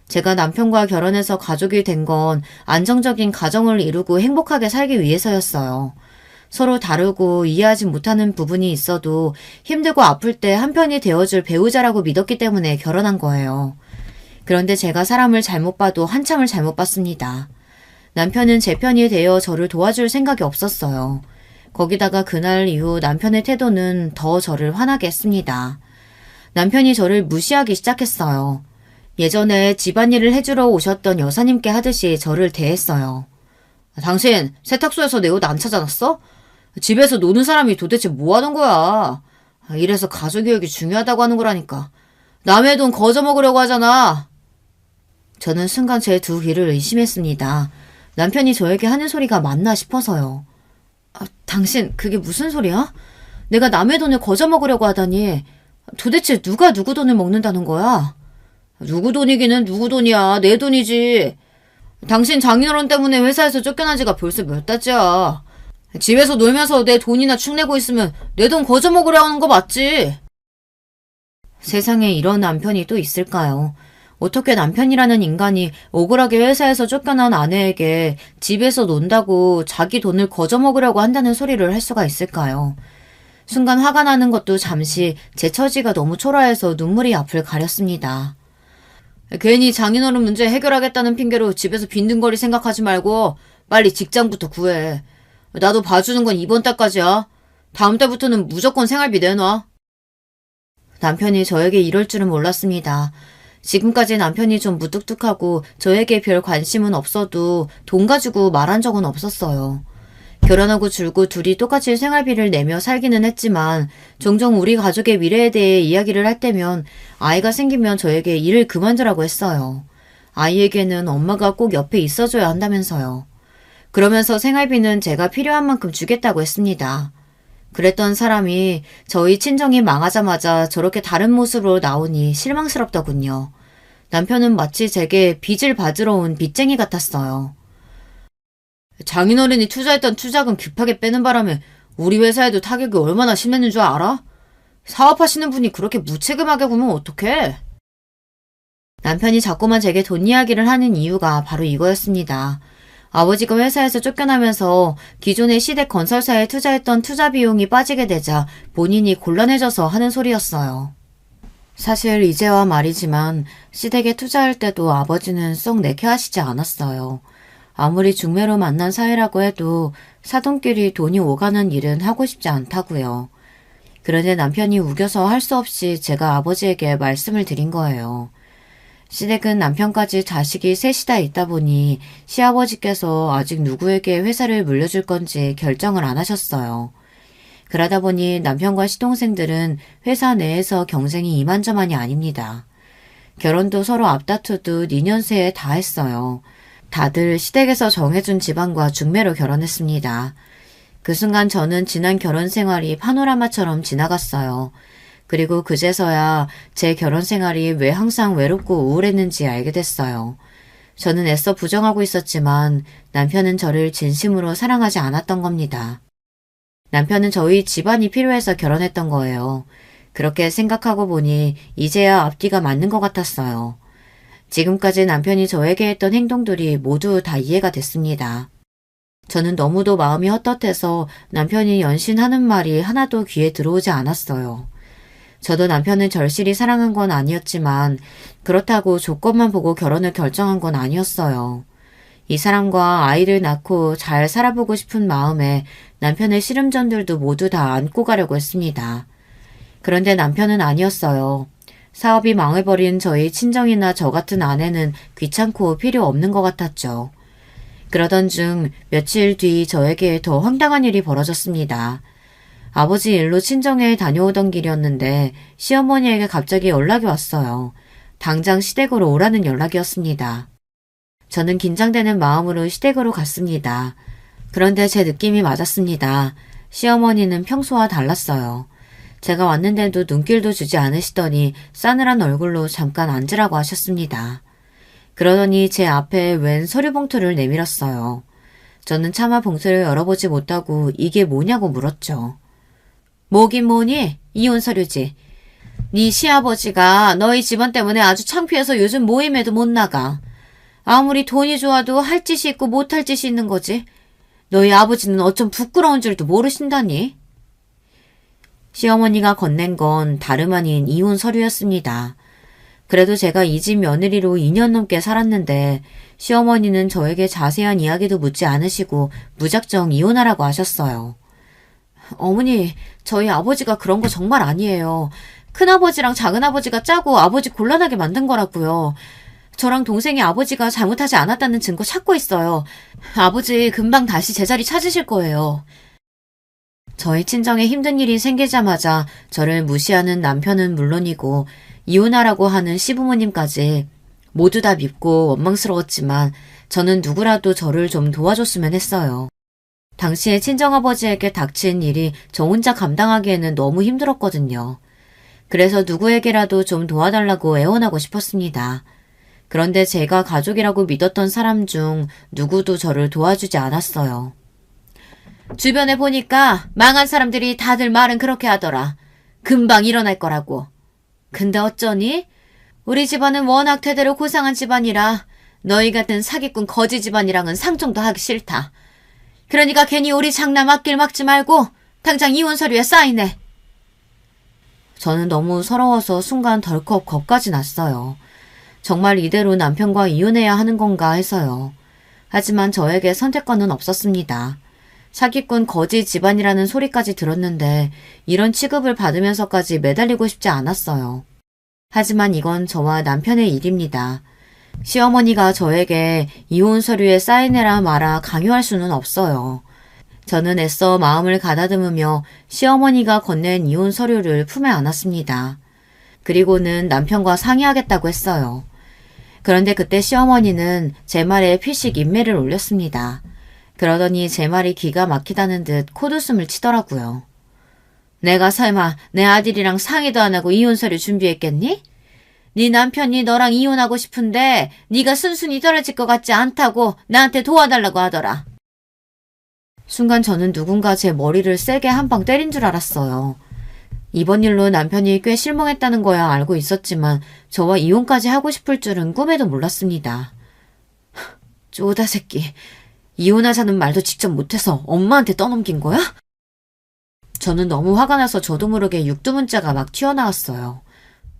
제가 남편과 결혼해서 가족이 된 건 안정적인 가정을 이루고 행복하게 살기 위해서였어요. 서로 다르고 이해하지 못하는 부분이 있어도 힘들고 아플 때 한편이 되어줄 배우자라고 믿었기 때문에 결혼한 거예요. 그런데 제가 사람을 잘못 봐도 한참을 잘못 봤습니다. 남편은 제 편이 되어 저를 도와줄 생각이 없었어요. 거기다가 그날 이후 남편의 태도는 더 저를 화나게 했습니다. 남편이 저를 무시하기 시작했어요. 예전에 집안일을 해주러 오셨던 여사님께 하듯이 저를 대했어요. 당신 세탁소에서 내 옷 안 찾아놨어? 집에서 노는 사람이 도대체 뭐 하는 거야? 이래서 가족교육이 중요하다고 하는 거라니까. 남의 돈 거저 먹으려고 하잖아. 저는 순간 제 두 귀를 의심했습니다. 남편이 저에게 하는 소리가 맞나 싶어서요. 당신 그게 무슨 소리야? 내가 남의 돈을 거저 먹으려고 하다니 도대체 누가 누구 돈을 먹는다는 거야? 누구 돈이기는 누구 돈이야. 내 돈이지. 당신 장인어른 때문에 회사에서 쫓겨난 지가 벌써 몇 달째야. 집에서 놀면서 내 돈이나 축내고 있으면 내 돈 거저 먹으려 하는 거 맞지? 세상에 이런 남편이 또 있을까요? 어떻게 남편이라는 인간이 억울하게 회사에서 쫓겨난 아내에게 집에서 논다고 자기 돈을 거저 먹으려고 한다는 소리를 할 수가 있을까요? 순간 화가 나는 것도 잠시 제 처지가 너무 초라해서 눈물이 앞을 가렸습니다. 괜히 장인어른 문제 해결하겠다는 핑계로 집에서 빈둥거릴 생각하지 말고 빨리 직장부터 구해. 나도 봐주는 건 이번 달까지야. 다음 달부터는 무조건 생활비 내놔. 남편이 저에게 이럴 줄은 몰랐습니다. 지금까지 남편이 좀 무뚝뚝하고 저에게 별 관심은 없어도 돈 가지고 말한 적은 없었어요. 결혼하고 줄고 둘이 똑같이 생활비를 내며 살기는 했지만 종종 우리 가족의 미래에 대해 이야기를 할 때면 아이가 생기면 저에게 일을 그만두라고 했어요. 아이에게는 엄마가 꼭 옆에 있어줘야 한다면서요. 그러면서 생활비는 제가 필요한 만큼 주겠다고 했습니다. 그랬던 사람이 저희 친정이 망하자마자 저렇게 다른 모습으로 나오니 실망스럽더군요. 남편은 마치 제게 빚을 받으러 온 빚쟁이 같았어요. 장인어른이 투자했던 투자금 급하게 빼는 바람에 우리 회사에도 타격이 얼마나 심했는 줄 알아? 사업하시는 분이 그렇게 무책임하게 굴면 어떡해? 남편이 자꾸만 제게 돈 이야기를 하는 이유가 바로 이거였습니다. 아버지가 회사에서 쫓겨나면서 기존의 시댁 건설사에 투자했던 투자 비용이 빠지게 되자 본인이 곤란해져서 하는 소리였어요. 사실 이제와 말이지만 시댁에 투자할 때도 아버지는 썩 내켜하시지 않았어요. 아무리 중매로 만난 사이라고 해도 사돈끼리 돈이 오가는 일은 하고 싶지 않다고요. 그런데 남편이 우겨서 할 수 없이 제가 아버지에게 말씀을 드린 거예요. 시댁은 남편까지 자식이 셋이다 있다 보니 시아버지께서 아직 누구에게 회사를 물려줄 건지 결정을 안 하셨어요. 그러다 보니 남편과 시동생들은 회사 내에서 경쟁이 이만저만이 아닙니다. 결혼도 서로 앞다투듯 2년 새에 다 했어요. 다들 시댁에서 정해준 집안과 중매로 결혼했습니다. 그 순간 저는 지난 결혼 생활이 파노라마처럼 지나갔어요. 그리고 그제서야 제 결혼 생활이 왜 항상 외롭고 우울했는지 알게 됐어요. 저는 애써 부정하고 있었지만 남편은 저를 진심으로 사랑하지 않았던 겁니다. 남편은 저희 집안이 필요해서 결혼했던 거예요. 그렇게 생각하고 보니 이제야 앞뒤가 맞는 것 같았어요. 지금까지 남편이 저에게 했던 행동들이 모두 다 이해가 됐습니다. 저는 너무도 마음이 헛헛해서 남편이 연신하는 말이 하나도 귀에 들어오지 않았어요. 저도 남편을 절실히 사랑한 건 아니었지만 그렇다고 조건만 보고 결혼을 결정한 건 아니었어요. 이 사람과 아이를 낳고 잘 살아보고 싶은 마음에 남편의 시름전들도 모두 다 안고 가려고 했습니다. 그런데 남편은 아니었어요. 사업이 망해버린 저희 친정이나 저 같은 아내는 귀찮고 필요 없는 것 같았죠. 그러던 중 며칠 뒤 저에게 더 황당한 일이 벌어졌습니다. 아버지 일로 친정에 다녀오던 길이었는데 시어머니에게 갑자기 연락이 왔어요. 당장 시댁으로 오라는 연락이었습니다. 저는 긴장되는 마음으로 시댁으로 갔습니다. 그런데 제 느낌이 맞았습니다. 시어머니는 평소와 달랐어요. 제가 왔는데도 눈길도 주지 않으시더니 싸늘한 얼굴로 잠깐 앉으라고 하셨습니다. 그러더니 제 앞에 웬 서류 봉투를 내밀었어요. 저는 차마 봉투를 열어보지 못하고 이게 뭐냐고 물었죠. 뭐긴 뭐니? 이혼 서류지. 네 시아버지가 너희 집안 때문에 아주 창피해서 요즘 모임에도 못 나가. 아무리 돈이 좋아도 할 짓이 있고 못할 짓이 있는 거지. 너희 아버지는 어쩜 부끄러운 줄도 모르신다니. 시어머니가 건넨 건 다름 아닌 이혼 서류였습니다. 그래도 제가 이 집 며느리로 2년 넘게 살았는데 시어머니는 저에게 자세한 이야기도 묻지 않으시고 무작정 이혼하라고 하셨어요. 어머니, 저희 아버지가 그런 거 정말 아니에요. 큰아버지랑 작은아버지가 짜고 아버지 곤란하게 만든 거라고요. 저랑 동생이 아버지가 잘못하지 않았다는 증거 찾고 있어요. 아버지 금방 다시 제자리 찾으실 거예요. 저희 친정에 힘든 일이 생기자마자 저를 무시하는 남편은 물론이고 이혼하라고 하는 시부모님까지 모두 다 밉고 원망스러웠지만 저는 누구라도 저를 좀 도와줬으면 했어요. 당시에 친정아버지에게 닥친 일이 저 혼자 감당하기에는 너무 힘들었거든요. 그래서 누구에게라도 좀 도와달라고 애원하고 싶었습니다. 그런데 제가 가족이라고 믿었던 사람 중 누구도 저를 도와주지 않았어요. 주변에 보니까 망한 사람들이 다들 말은 그렇게 하더라. 금방 일어날 거라고. 근데 어쩌니? 우리 집안은 워낙 대대로 고상한 집안이라 너희 같은 사기꾼 거지 집안이랑은 상종도 하기 싫다. 그러니까 괜히 우리 장남 앞길 막지 말고 당장 이혼 서류에 사인해. 저는 너무 서러워서 순간 덜컥 겁까지 났어요. 정말 이대로 남편과 이혼해야 하는 건가 해서요. 하지만 저에게 선택권은 없었습니다. 사기꾼 거지 집안이라는 소리까지 들었는데 이런 취급을 받으면서까지 매달리고 싶지 않았어요. 하지만 이건 저와 남편의 일입니다. 시어머니가 저에게 이혼 서류에 사인해라 마라 강요할 수는 없어요. 저는 애써 마음을 가다듬으며 시어머니가 건넨 이혼 서류를 품에 안았습니다. 그리고는 남편과 상의하겠다고 했어요. 그런데 그때 시어머니는 제 말에 피식 인매를 올렸습니다. 그러더니 제 말이 기가 막히다는 듯 콧웃음을 치더라고요. 내가 설마 내 아들이랑 상의도 안 하고 이혼 서류 준비했겠니? 네 남편이 너랑 이혼하고 싶은데 네가 순순히 떨어질 것 같지 않다고 나한테 도와달라고 하더라. 순간 저는 누군가 제 머리를 세게 한 방 때린 줄 알았어요. 이번 일로 남편이 꽤 실망했다는 거야 알고 있었지만 저와 이혼까지 하고 싶을 줄은 꿈에도 몰랐습니다. 쪼다 새끼. 이혼하자는 말도 직접 못해서 엄마한테 떠넘긴 거야? 저는 너무 화가 나서 저도 모르게 육두문자가 막 튀어나왔어요.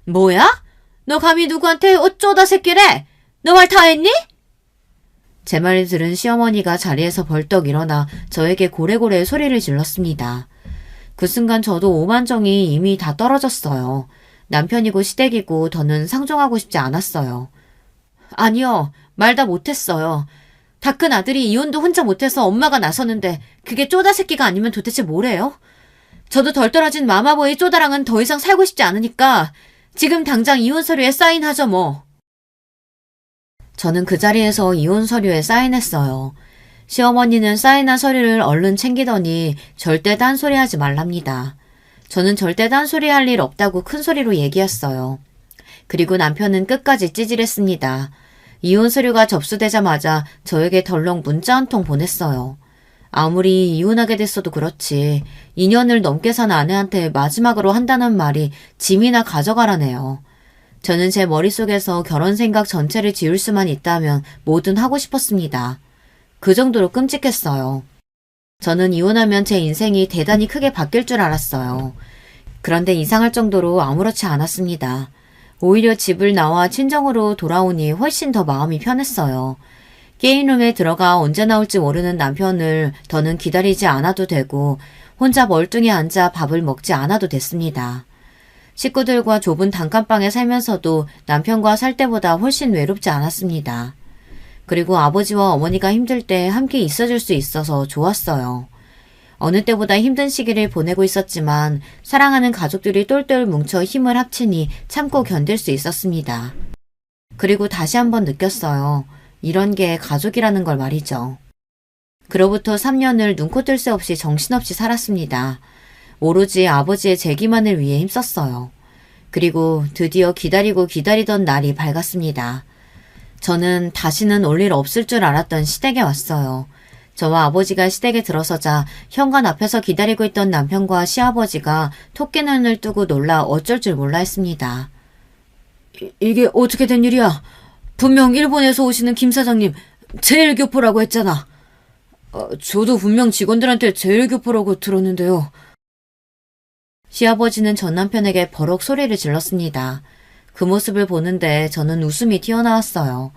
뭐야? 너 감히 누구한테 어쩌다 새끼래? 너 말 다 했니? 제 말을 들은 시어머니가 자리에서 벌떡 일어나 저에게 고래고래 소리를 질렀습니다. 그 순간 저도 오만정이 이미 다 떨어졌어요. 남편이고 시댁이고 더는 상종하고 싶지 않았어요. 아니요. 말 다 못했어요. 다 큰 아들이 이혼도 혼자 못해서 엄마가 나서는데 그게 쪼다 새끼가 아니면 도대체 뭐래요? 저도 덜 떨어진 마마보이 쪼다랑은 더 이상 살고 싶지 않으니까 지금 당장 이혼 서류에 사인하죠 뭐. 저는 그 자리에서 이혼 서류에 사인했어요. 시어머니는 사인한 서류를 얼른 챙기더니 절대 딴소리하지 말랍니다. 저는 절대 딴소리할 일 없다고 큰 소리로 얘기했어요. 그리고 남편은 끝까지 찌질했습니다. 이혼 서류가 접수되자마자 저에게 덜렁 문자 한 통 보냈어요. 아무리 이혼하게 됐어도 그렇지 2년을 넘게 산 아내한테 마지막으로 한다는 말이 짐이나 가져가라네요. 저는 제 머릿속에서 결혼 생각 전체를 지울 수만 있다면 뭐든 하고 싶었습니다. 그 정도로 끔찍했어요. 저는 이혼하면 제 인생이 대단히 크게 바뀔 줄 알았어요. 그런데 이상할 정도로 아무렇지 않았습니다. 오히려 집을 나와 친정으로 돌아오니 훨씬 더 마음이 편했어요. 게임룸에 들어가 언제 나올지 모르는 남편을 더는 기다리지 않아도 되고 혼자 멀뚱히 앉아 밥을 먹지 않아도 됐습니다. 식구들과 좁은 단칸방에 살면서도 남편과 살 때보다 훨씬 외롭지 않았습니다. 그리고 아버지와 어머니가 힘들 때 함께 있어줄 수 있어서 좋았어요. 어느 때보다 힘든 시기를 보내고 있었지만 사랑하는 가족들이 똘똘 뭉쳐 힘을 합치니 참고 견딜 수 있었습니다. 그리고 다시 한번 느꼈어요. 이런 게 가족이라는 걸 말이죠. 그로부터 3년을 눈코 뜰 새 없이 정신없이 살았습니다. 오로지 아버지의 재기만을 위해 힘썼어요. 그리고 드디어 기다리고 기다리던 날이 밝았습니다. 저는 다시는 올 일 없을 줄 알았던 시댁에 왔어요. 저와 아버지가 시댁에 들어서자 현관 앞에서 기다리고 있던 남편과 시아버지가 토끼눈을 뜨고 놀라 어쩔 줄 몰라 했습니다. 이게 어떻게 된 일이야? 분명 일본에서 오시는 김 사장님 제일교포라고 했잖아. 저도 분명 직원들한테 제일교포라고 들었는데요. 시아버지는 전 남편에게 버럭 소리를 질렀습니다. 그 모습을 보는데 저는 웃음이 튀어나왔어요.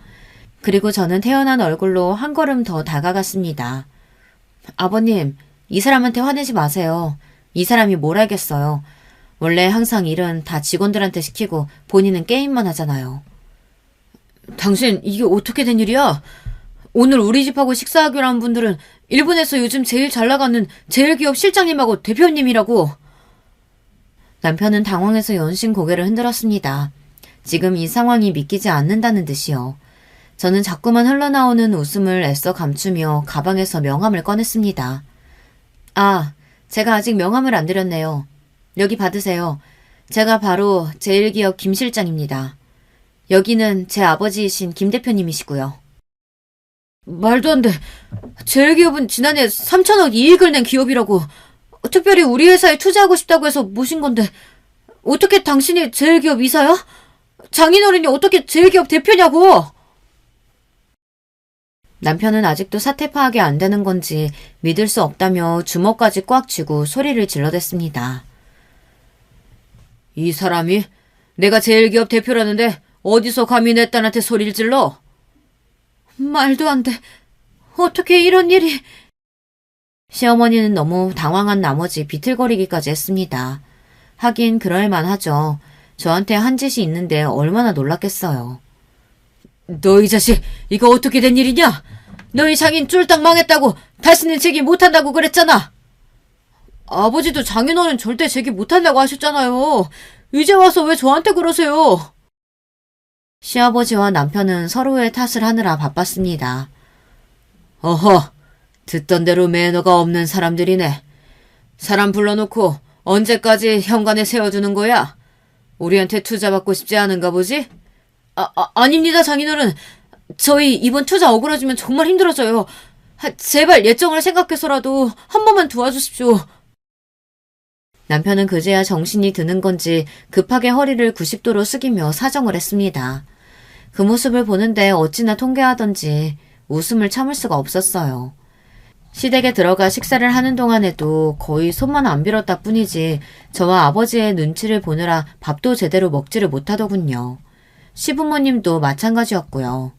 그리고 저는 태어난 얼굴로 한 걸음 더 다가갔습니다. 아버님, 이 사람한테 화내지 마세요. 이 사람이 뭘 알겠어요. 원래 항상 일은 다 직원들한테 시키고 본인은 게임만 하잖아요. 당신 이게 어떻게 된 일이야? 오늘 우리 집하고 식사하기로 한 분들은 일본에서 요즘 제일 잘 나가는 제일 기업 실장님하고 대표님이라고. 남편은 당황해서 연신 고개를 흔들었습니다. 지금 이 상황이 믿기지 않는다는 듯이요. 저는 자꾸만 흘러나오는 웃음을 애써 감추며 가방에서 명함을 꺼냈습니다. 아, 제가 아직 명함을 안 드렸네요. 여기 받으세요. 제가 바로 제일기업 김 실장입니다. 여기는 제 아버지이신 김 대표님이시고요. 말도 안 돼. 제일기업은 지난해 3천억 이익을 낸 기업이라고. 특별히 우리 회사에 투자하고 싶다고 해서 모신 건데 어떻게 당신이 제일기업 이사야? 장인어른이 어떻게 제일기업 대표냐고. 남편은 아직도 사태 파악이 안 되는 건지 믿을 수 없다며 주먹까지 꽉 쥐고 소리를 질러댔습니다. 이 사람이 내가 제일기업 대표라는데 어디서 감히 내 딸한테 소리를 질러? 말도 안 돼. 어떻게 이런 일이... 시어머니는 너무 당황한 나머지 비틀거리기까지 했습니다. 하긴 그럴만하죠. 저한테 한 짓이 있는데 얼마나 놀랐겠어요. 너희 자식, 이거 어떻게 된 일이냐? 너희 장인 쫄딱 망했다고 다시는 제기 못한다고 그랬잖아. 아버지도 장인어른 절대 제기 못한다고 하셨잖아요. 이제 와서 왜 저한테 그러세요? 시아버지와 남편은 서로의 탓을 하느라 바빴습니다. 어허, 듣던 대로 매너가 없는 사람들이네. 사람 불러놓고 언제까지 현관에 세워두는 거야? 우리한테 투자 받고 싶지 않은가 보지? 아닙니다, 장인어른. 저희 이번 투자 어그러지면 정말 힘들어져요. 제발 예정을 생각해서라도 한 번만 도와주십시오. 남편은 그제야 정신이 드는 건지 급하게 허리를 90도로 숙이며 사정을 했습니다. 그 모습을 보는데 어찌나 통쾌하던지 웃음을 참을 수가 없었어요. 시댁에 들어가 식사를 하는 동안에도 거의 손만 안 빌었다 뿐이지 저와 아버지의 눈치를 보느라 밥도 제대로 먹지를 못하더군요. 시부모님도 마찬가지였고요.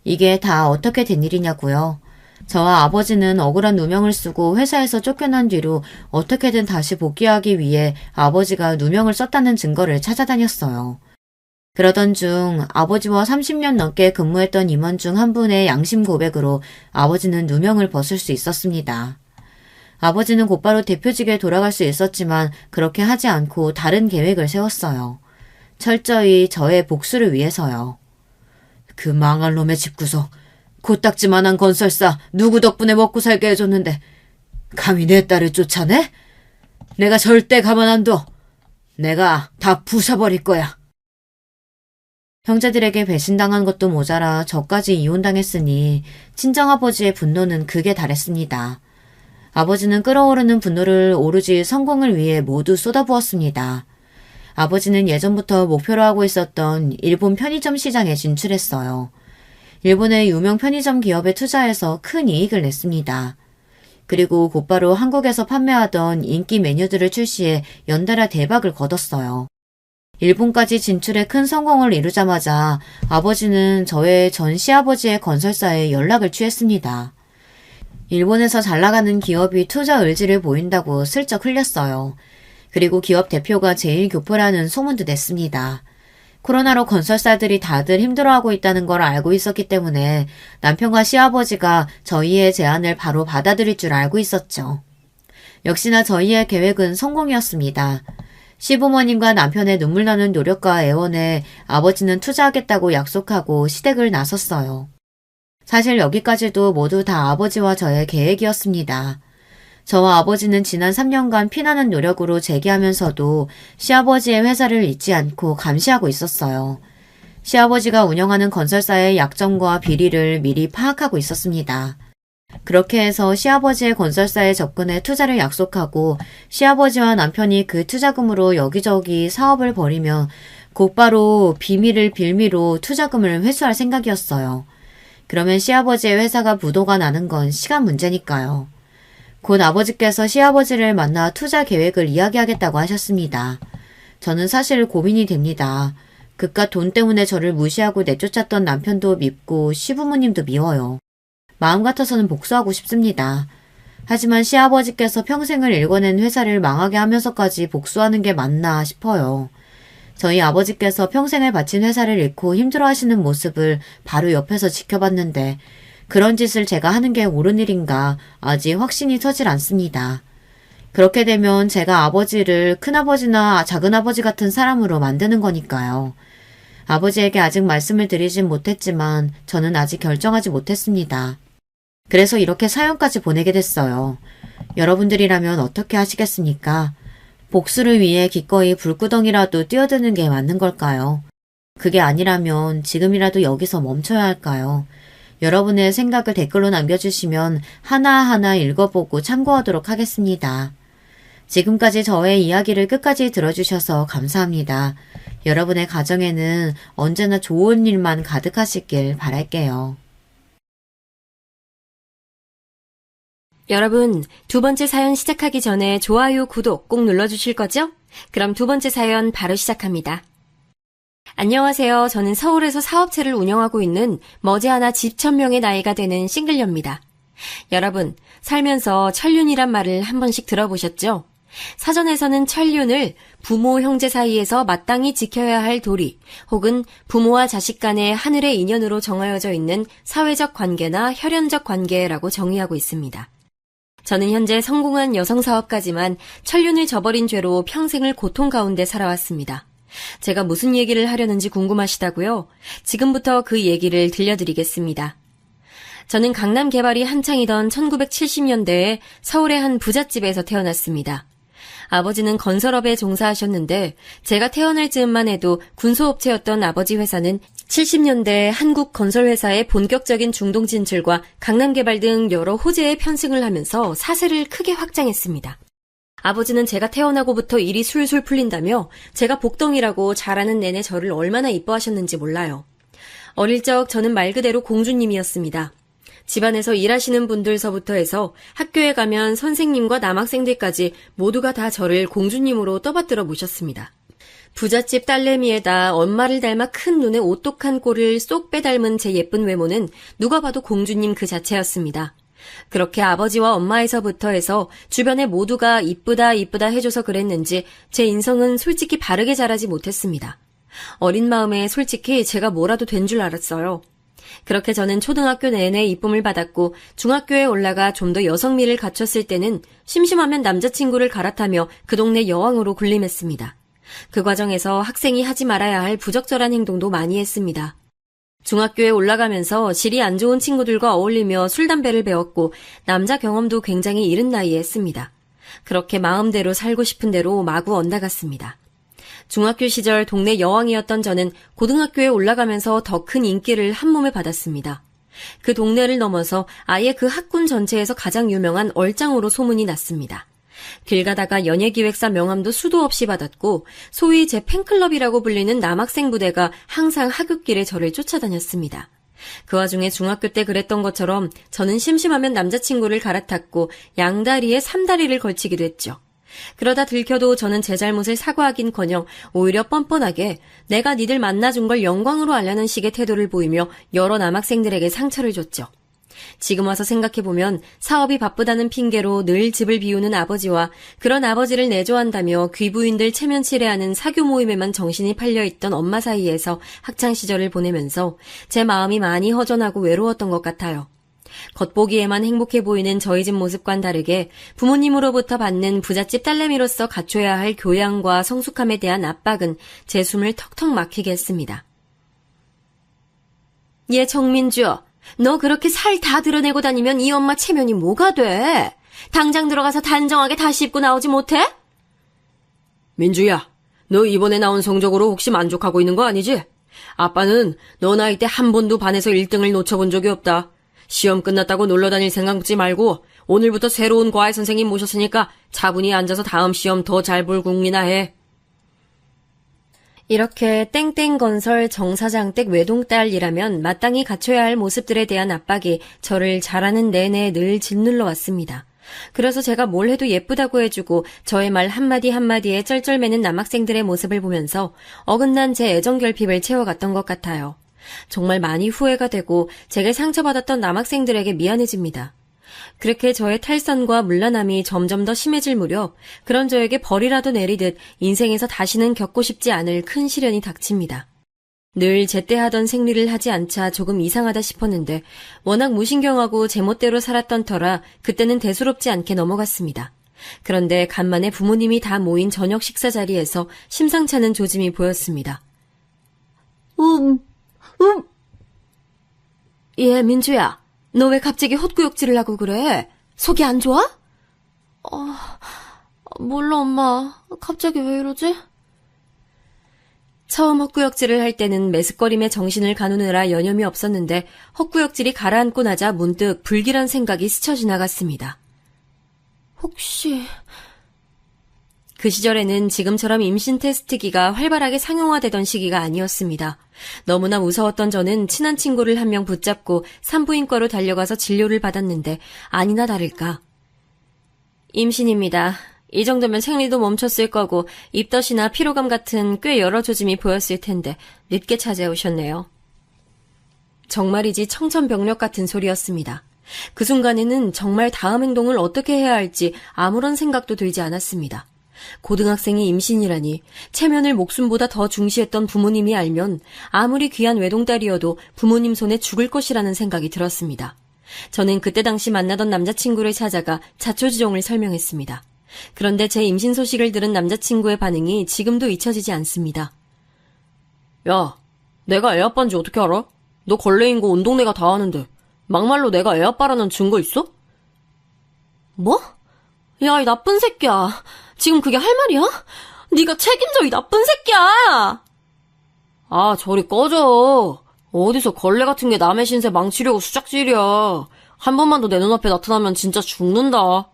이게 다 어떻게 된 일이냐고요. 저와 아버지는 억울한 누명을 쓰고 회사에서 쫓겨난 뒤로 어떻게든 다시 복귀하기 위해 아버지가 누명을 썼다는 증거를 찾아다녔어요. 그러던 중 아버지와 30년 넘게 근무했던 임원 중 한 분의 양심 고백으로 아버지는 누명을 벗을 수 있었습니다. 아버지는 곧바로 대표직에 돌아갈 수 있었지만 그렇게 하지 않고 다른 계획을 세웠어요. 철저히 저의 복수를 위해서요. 그 망할 놈의 집구석, 코딱지만한 건설사 누구 덕분에 먹고 살게 해줬는데 감히 내 딸을 쫓아내? 내가 절대 가만 안 둬. 내가 다 부숴버릴 거야. 형제들에게 배신당한 것도 모자라 저까지 이혼당했으니 친정아버지의 분노는 극에 달했습니다. 아버지는 끓어오르는 분노를 오로지 성공을 위해 모두 쏟아부었습니다. 아버지는 예전부터 목표로 하고 있었던 일본 편의점 시장에 진출했어요. 일본의 유명 편의점 기업에 투자해서 큰 이익을 냈습니다. 그리고 곧바로 한국에서 판매하던 인기 메뉴들을 출시해 연달아 대박을 거뒀어요. 일본까지 진출해 큰 성공을 이루자마자 아버지는 저의 전 시아버지의 건설사에 연락을 취했습니다. 일본에서 잘 나가는 기업이 투자 의지를 보인다고 슬쩍 흘렸어요. 그리고 기업 대표가 제1교포라는 소문도 냈습니다. 코로나로 건설사들이 다들 힘들어하고 있다는 걸 알고 있었기 때문에 남편과 시아버지가 저희의 제안을 바로 받아들일 줄 알고 있었죠. 역시나 저희의 계획은 성공이었습니다. 시부모님과 남편의 눈물 나는 노력과 애원에 아버지는 투자하겠다고 약속하고 시댁을 나섰어요. 사실 여기까지도 모두 다 아버지와 저의 계획이었습니다. 저와 아버지는 지난 3년간 피나는 노력으로 재기하면서도 시아버지의 회사를 잊지 않고 감시하고 있었어요. 시아버지가 운영하는 건설사의 약점과 비리를 미리 파악하고 있었습니다. 그렇게 해서 시아버지의 건설사에 접근해 투자를 약속하고 시아버지와 남편이 그 투자금으로 여기저기 사업을 벌이며 곧바로 비밀을 빌미로 투자금을 회수할 생각이었어요. 그러면 시아버지의 회사가 부도가 나는 건 시간 문제니까요. 곧 아버지께서 시아버지를 만나 투자 계획을 이야기하겠다고 하셨습니다. 저는 사실 고민이 됩니다. 그깟 돈 때문에 저를 무시하고 내쫓았던 남편도 밉고 시부모님도 미워요. 마음 같아서는 복수하고 싶습니다. 하지만 시아버지께서 평생을 일궈낸 회사를 망하게 하면서까지 복수하는 게 맞나 싶어요. 저희 아버지께서 평생을 바친 회사를 잃고 힘들어하시는 모습을 바로 옆에서 지켜봤는데 그런 짓을 제가 하는 게 옳은 일인가 아직 확신이 서질 않습니다. 그렇게 되면 제가 아버지를 큰아버지나 작은아버지 같은 사람으로 만드는 거니까요. 아버지에게 아직 말씀을 드리진 못했지만 저는 아직 결정하지 못했습니다. 그래서 이렇게 사연까지 보내게 됐어요. 여러분들이라면 어떻게 하시겠습니까? 복수를 위해 기꺼이 불구덩이라도 뛰어드는 게 맞는 걸까요? 그게 아니라면 지금이라도 여기서 멈춰야 할까요? 여러분의 생각을 댓글로 남겨주시면 하나하나 읽어보고 참고하도록 하겠습니다. 지금까지 저의 이야기를 끝까지 들어주셔서 감사합니다. 여러분의 가정에는 언제나 좋은 일만 가득하시길 바랄게요. 여러분, 두 번째 사연 시작하기 전에 좋아요, 구독 꼭 눌러주실 거죠? 그럼 두 번째 사연 바로 시작합니다. 안녕하세요. 저는 서울에서 사업체를 운영하고 있는 머지않아 집 천명의 나이가 되는 싱글녀입니다. 여러분, 살면서 천륜이란 말을 한 번씩 들어보셨죠? 사전에서는 천륜을 부모, 형제 사이에서 마땅히 지켜야 할 도리, 혹은 부모와 자식 간의 하늘의 인연으로 정하여져 있는 사회적 관계나 혈연적 관계라고 정의하고 있습니다. 저는 현재 성공한 여성 사업가지만 천륜을 저버린 죄로 평생을 고통 가운데 살아왔습니다. 제가 무슨 얘기를 하려는지 궁금하시다고요? 지금부터 그 얘기를 들려드리겠습니다. 저는 강남 개발이 한창이던 1970년대에 서울의 한 부잣집에서 태어났습니다. 아버지는 건설업에 종사하셨는데 제가 태어날 즈음만 해도 군소업체였던 아버지 회사는 70년대 한국 건설회사의 본격적인 중동 진출과 강남 개발 등 여러 호재에 편승을 하면서 사세를 크게 확장했습니다. 아버지는 제가 태어나고부터 일이 술술 풀린다며 제가 복덩이라고 자라는 내내 저를 얼마나 이뻐하셨는지 몰라요. 어릴 적 저는 말 그대로 공주님이었습니다. 집안에서 일하시는 분들서부터 해서 학교에 가면 선생님과 남학생들까지 모두가 다 저를 공주님으로 떠받들어 모셨습니다. 부잣집 딸내미에다 엄마를 닮아 큰 눈에 오똑한 꼴을 쏙 빼닮은 제 예쁜 외모는 누가 봐도 공주님 그 자체였습니다. 그렇게 아버지와 엄마에서부터 해서 주변에 모두가 이쁘다 이쁘다 해줘서 그랬는지 제 인성은 솔직히 바르게 자라지 못했습니다. 어린 마음에 솔직히 제가 뭐라도 된 줄 알았어요. 그렇게 저는 초등학교 내내 이쁨을 받았고 중학교에 올라가 좀 더 여성미를 갖췄을 때는 심심하면 남자친구를 갈아타며 그 동네 여왕으로 군림했습니다. 그 과정에서 학생이 하지 말아야 할 부적절한 행동도 많이 했습니다. 중학교에 올라가면서 질이 안 좋은 친구들과 어울리며 술, 담배를 배웠고 남자 경험도 굉장히 이른 나이에 했습니다. 그렇게 마음대로 살고 싶은 대로 마구 엇나갔습니다. 중학교 시절 동네 여왕이었던 저는 고등학교에 올라가면서 더 큰 인기를 한몸에 받았습니다. 그 동네를 넘어서 아예 그 학군 전체에서 가장 유명한 얼짱으로 소문이 났습니다. 길 가다가 연예기획사 명함도 수도 없이 받았고 소위 제 팬클럽이라고 불리는 남학생 부대가 항상 하굣길에 저를 쫓아다녔습니다. 그 와중에 중학교 때 그랬던 것처럼 저는 심심하면 남자친구를 갈아탔고 양다리에 삼다리를 걸치기도 했죠. 그러다 들켜도 저는 제 잘못을 사과하긴커녕 오히려 뻔뻔하게 내가 니들 만나준 걸 영광으로 알려는 식의 태도를 보이며 여러 남학생들에게 상처를 줬죠. 지금 와서 생각해보면 사업이 바쁘다는 핑계로 늘 집을 비우는 아버지와 그런 아버지를 내조한다며 귀부인들 체면치레하는 사교 모임에만 정신이 팔려있던 엄마 사이에서 학창시절을 보내면서 제 마음이 많이 허전하고 외로웠던 것 같아요. 겉보기에만 행복해 보이는 저희 집 모습과는 다르게 부모님으로부터 받는 부잣집 딸내미로서 갖춰야 할 교양과 성숙함에 대한 압박은 제 숨을 턱턱 막히게 했습니다. 얘 정민주, 너 그렇게 살 다 드러내고 다니면 이 엄마 체면이 뭐가 돼? 당장 들어가서 단정하게 다시 입고 나오지 못해? 민주야, 너 이번에 나온 성적으로 혹시 만족하고 있는 거 아니지? 아빠는 너 나이 때 한 번도 반에서 1등을 놓쳐본 적이 없다. 시험 끝났다고 놀러다닐 생각 갖지 말고 오늘부터 새로운 과외 선생님 모셨으니까 차분히 앉아서 다음 시험 더 잘 볼 궁리나 해. 이렇게 땡땡건설 정사장댁 외동딸이라면 마땅히 갖춰야 할 모습들에 대한 압박이 저를 자라는 내내 늘 짓눌러 왔습니다. 그래서 제가 뭘 해도 예쁘다고 해주고 저의 말 한마디 한마디에 쩔쩔매는 남학생들의 모습을 보면서 어긋난 제 애정결핍을 채워갔던 것 같아요. 정말 많이 후회가 되고 제게 상처받았던 남학생들에게 미안해집니다. 그렇게 저의 탈선과 물러남이 점점 더 심해질 무렵 그런 저에게 벌이라도 내리듯 인생에서 다시는 겪고 싶지 않을 큰 시련이 닥칩니다. 늘 제때 하던 생리를 하지 않자 조금 이상하다 싶었는데 워낙 무신경하고 제멋대로 살았던 터라 그때는 대수롭지 않게 넘어갔습니다. 그런데 간만에 부모님이 다 모인 저녁 식사 자리에서 심상찮은 조짐이 보였습니다. 얘 민주야, 너 왜 갑자기 헛구역질을 하고 그래? 속이 안 좋아? 몰라 엄마. 갑자기 왜 이러지? 처음 헛구역질을 할 때는 메스꺼림에 정신을 가누느라 여념이 없었는데 헛구역질이 가라앉고 나자 문득 불길한 생각이 스쳐 지나갔습니다. 혹시... 그 시절에는 지금처럼 임신 테스트기가 활발하게 상용화되던 시기가 아니었습니다. 너무나 무서웠던 저는 친한 친구를 한 명 붙잡고 산부인과로 달려가서 진료를 받았는데 아니나 다를까. 임신입니다. 이 정도면 생리도 멈췄을 거고 입덧이나 피로감 같은 꽤 여러 조짐이 보였을 텐데 늦게 찾아오셨네요. 정말이지 청천벽력 같은 소리였습니다. 그 순간에는 정말 다음 행동을 어떻게 해야 할지 아무런 생각도 들지 않았습니다. 고등학생이 임신이라니 체면을 목숨보다 더 중시했던 부모님이 알면 아무리 귀한 외동딸이어도 부모님 손에 죽을 것이라는 생각이 들었습니다. 저는 그때 당시 만나던 남자친구를 찾아가 자초지종을 설명했습니다. 그런데 제 임신 소식을 들은 남자친구의 반응이 지금도 잊혀지지 않습니다. 야, 내가 애 아빠인지 어떻게 알아? 너 걸레인 거 온 동네가 다 아는데 막말로 내가 애 아빠라는 증거 있어? 뭐? 야, 이 나쁜 새끼야. 지금 그게 할 말이야? 네가 책임져, 이 나쁜 새끼야! 아, 저리 꺼져. 어디서 걸레 같은 게 남의 신세 망치려고 수작질이야. 한 번만 더 내 눈앞에 나타나면 진짜 죽는다.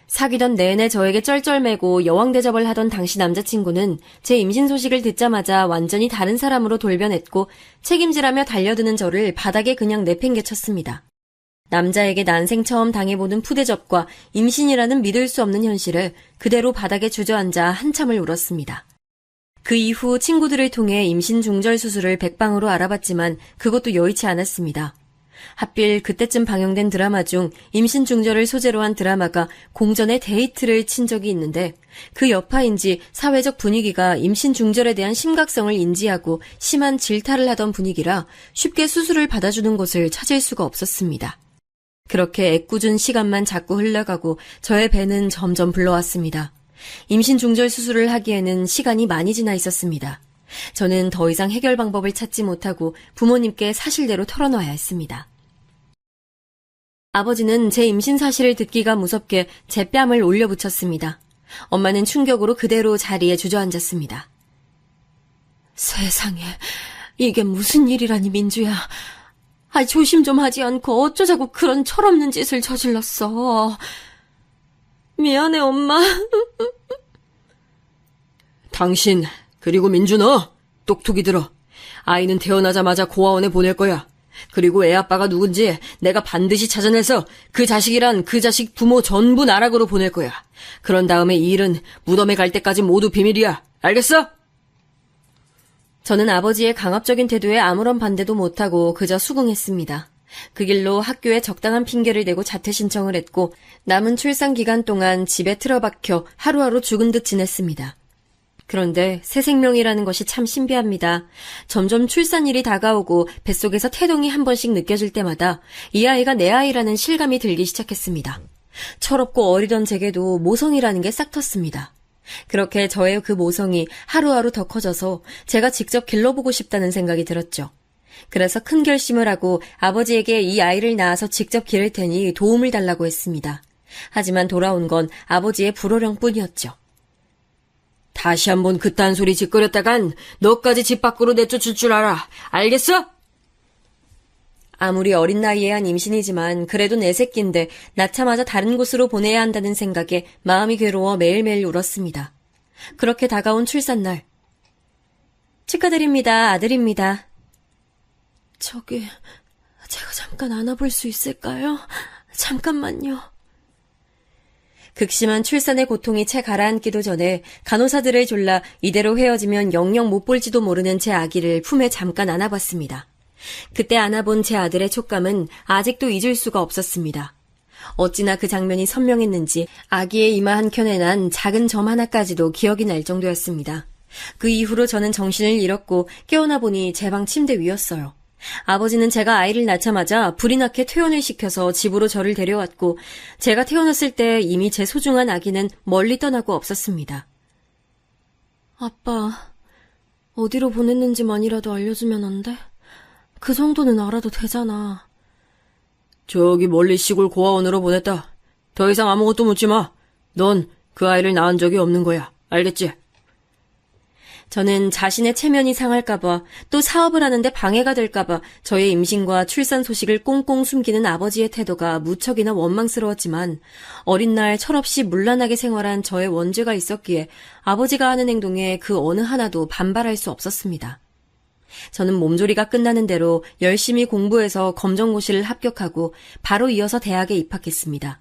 사귀던 내내 저에게 쩔쩔매고 여왕대접을 하던 당시 남자친구는 제 임신 소식을 듣자마자 완전히 다른 사람으로 돌변했고 책임지라며 달려드는 저를 바닥에 그냥 내팽개쳤습니다. 남자에게 난생 처음 당해보는 푸대접과 임신이라는 믿을 수 없는 현실을 그대로 바닥에 주저앉아 한참을 울었습니다. 그 이후 친구들을 통해 임신 중절 수술을 백방으로 알아봤지만 그것도 여의치 않았습니다. 하필 그때쯤 방영된 드라마 중 임신 중절을 소재로 한 드라마가 공전에 데이트를 친 적이 있는데 그 여파인지 사회적 분위기가 임신 중절에 대한 심각성을 인지하고 심한 질타를 하던 분위기라 쉽게 수술을 받아주는 곳을 찾을 수가 없었습니다. 그렇게 애꿎은 시간만 자꾸 흘러가고 저의 배는 점점 불러왔습니다. 임신 중절 수술을 하기에는 시간이 많이 지나 있었습니다. 저는 더 이상 해결 방법을 찾지 못하고 부모님께 사실대로 털어놔야 했습니다. 아버지는 제 임신 사실을 듣기가 무섭게 제 뺨을 올려붙였습니다. 엄마는 충격으로 그대로 자리에 주저앉았습니다. 세상에, 이게 무슨 일이라니, 민주야. 조심 좀 하지 않고 어쩌자고 그런 철없는 짓을 저질렀어. 미안해, 엄마. 당신, 그리고 민주 너, 똑똑히 들어. 아이는 태어나자마자 고아원에 보낼 거야. 그리고 애 아빠가 누군지 내가 반드시 찾아내서 그 자식이란 그 자식 부모 전부 나락으로 보낼 거야. 그런 다음에 이 일은 무덤에 갈 때까지 모두 비밀이야. 알겠어? 저는 아버지의 강압적인 태도에 아무런 반대도 못하고 그저 수긍했습니다. 그 길로 학교에 적당한 핑계를 대고 자퇴 신청을 했고 남은 출산 기간 동안 집에 틀어박혀 하루하루 죽은 듯 지냈습니다. 그런데 새 생명이라는 것이 참 신비합니다. 점점 출산일이 다가오고 뱃속에서 태동이 한 번씩 느껴질 때마다 이 아이가 내 아이라는 실감이 들기 시작했습니다. 철없고 어리던 제게도 모성이라는 게 싹 텄습니다. 그렇게 저의 그 모성이 하루하루 더 커져서 제가 직접 길러보고 싶다는 생각이 들었죠. 그래서 큰 결심을 하고 아버지에게 이 아이를 낳아서 직접 기를 테니 도움을 달라고 했습니다. 하지만 돌아온 건 아버지의 불호령뿐이었죠. 다시 한번 그딴 소리 짓거렸다간 너까지 집 밖으로 내쫓을 줄 알아. 알겠어? 아무리 어린 나이에 한 임신이지만 그래도 내 새끼인데 낳자마자 다른 곳으로 보내야 한다는 생각에 마음이 괴로워 매일매일 울었습니다. 그렇게 다가온 출산날. 축하드립니다. 아들입니다. 제가 잠깐 안아볼 수 있을까요? 잠깐만요. 극심한 출산의 고통이 채 가라앉기도 전에 간호사들을 졸라 이대로 헤어지면 영영 못 볼지도 모르는 제 아기를 품에 잠깐 안아봤습니다. 그때 안아본 제 아들의 촉감은 아직도 잊을 수가 없었습니다. 어찌나 그 장면이 선명했는지 아기의 이마 한켠에 난 작은 점 하나까지도 기억이 날 정도였습니다. 그 이후로 저는 정신을 잃었고 깨어나 보니 제 방 침대 위였어요. 아버지는 제가 아이를 낳자마자 불이 나게 퇴원을 시켜서 집으로 저를 데려왔고 제가 태어났을 때 이미 제 소중한 아기는 멀리 떠나고 없었습니다. 아빠, 어디로 보냈는지만이라도 알려주면 안 돼? 그 정도는 알아도 되잖아. 저기 멀리 시골 고아원으로 보냈다. 더 이상 아무것도 묻지 마. 넌 그 아이를 낳은 적이 없는 거야. 알겠지? 저는 자신의 체면이 상할까봐 또 사업을 하는데 방해가 될까봐 저의 임신과 출산 소식을 꽁꽁 숨기는 아버지의 태도가 무척이나 원망스러웠지만 어린 날 철없이 문란하게 생활한 저의 원죄가 있었기에 아버지가 하는 행동에 그 어느 하나도 반발할 수 없었습니다. 저는 몸조리가 끝나는 대로 열심히 공부해서 검정고시를 합격하고 바로 이어서 대학에 입학했습니다.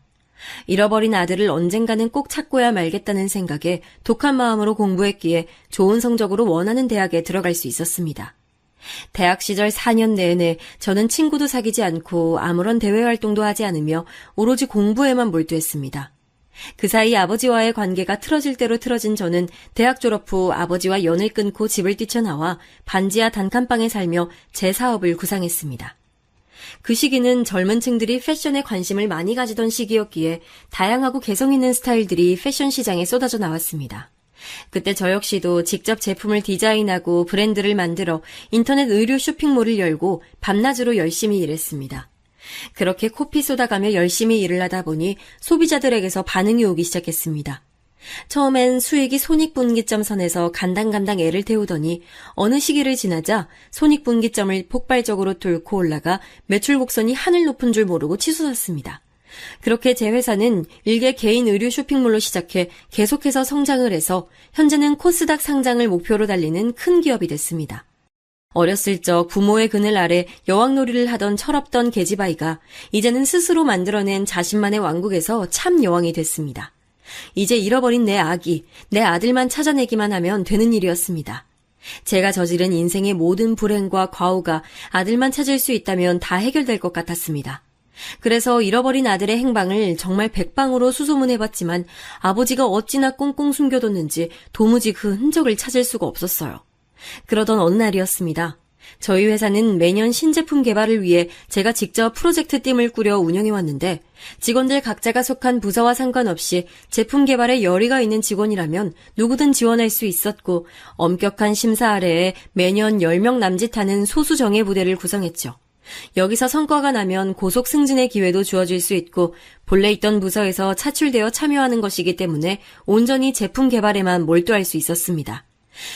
잃어버린 아들을 언젠가는 꼭 찾고야 말겠다는 생각에 독한 마음으로 공부했기에 좋은 성적으로 원하는 대학에 들어갈 수 있었습니다. 대학 시절 4년 내내 저는 친구도 사귀지 않고 아무런 대외 활동도 하지 않으며 오로지 공부에만 몰두했습니다. 그 사이 아버지와의 관계가 틀어질 대로 틀어진 저는 대학 졸업 후 아버지와 연을 끊고 집을 뛰쳐나와 반지하 단칸방에 살며 제 사업을 구상했습니다. 그 시기는 젊은 층들이 패션에 관심을 많이 가지던 시기였기에 다양하고 개성 있는 스타일들이 패션 시장에 쏟아져 나왔습니다. 그때 저 역시도 직접 제품을 디자인하고 브랜드를 만들어 인터넷 의류 쇼핑몰을 열고 밤낮으로 열심히 일했습니다. 그렇게 코피 쏟아가며 열심히 일을 하다 보니 소비자들에게서 반응이 오기 시작했습니다. 처음엔 수익이 손익분기점 선에서 간당간당 애를 태우더니 어느 시기를 지나자 손익분기점을 폭발적으로 뚫고 올라가 매출 곡선이 하늘 높은 줄 모르고 치솟았습니다. 그렇게 제 회사는 일개 개인 의류 쇼핑몰로 시작해 계속해서 성장을 해서 현재는 코스닥 상장을 목표로 달리는 큰 기업이 됐습니다. 어렸을 적 부모의 그늘 아래 여왕놀이를 하던 철없던 계집아이가 이제는 스스로 만들어낸 자신만의 왕국에서 참 여왕이 됐습니다. 이제 잃어버린 내 아기, 내 아들만 찾아내기만 하면 되는 일이었습니다. 제가 저지른 인생의 모든 불행과 과오가 아들만 찾을 수 있다면 다 해결될 것 같았습니다. 그래서 잃어버린 아들의 행방을 정말 백방으로 수소문해봤지만 아버지가 어찌나 꽁꽁 숨겨뒀는지 도무지 그 흔적을 찾을 수가 없었어요. 그러던 어느 날이었습니다. 저희 회사는 매년 신제품 개발을 위해 제가 직접 프로젝트 팀을 꾸려 운영해왔는데 직원들 각자가 속한 부서와 상관없이 제품 개발에 열의가 있는 직원이라면 누구든 지원할 수 있었고 엄격한 심사 아래에 매년 10명 남짓하는 소수 정예 부대를 구성했죠. 여기서 성과가 나면 고속 승진의 기회도 주어질 수 있고 본래 있던 부서에서 차출되어 참여하는 것이기 때문에 온전히 제품 개발에만 몰두할 수 있었습니다.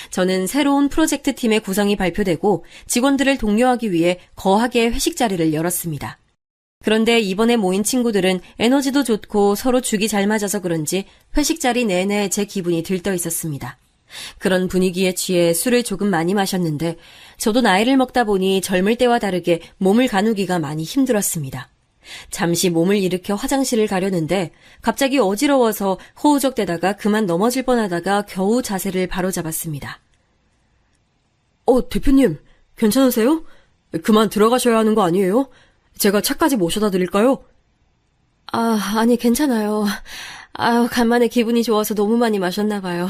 저는 새로운 프로젝트 팀의 구성이 발표되고 직원들을 독려하기 위해 거하게 회식 자리를 열었습니다. 그런데 이번에 모인 친구들은 에너지도 좋고 서로 죽이 잘 맞아서 그런지 회식 자리 내내 제 기분이 들떠 있었습니다. 그런 분위기에 취해 술을 조금 많이 마셨는데 저도 나이를 먹다 보니 젊을 때와 다르게 몸을 가누기가 많이 힘들었습니다. 잠시 몸을 일으켜 화장실을 가려는데 갑자기 어지러워서 호우적대다가 그만 넘어질 뻔하다가 겨우 자세를 바로잡았습니다. 대표님, 괜찮으세요? 그만 들어가셔야 하는 거 아니에요? 제가 차까지 모셔다 드릴까요? 아니 괜찮아요. 간만에 기분이 좋아서 너무 많이 마셨나 봐요.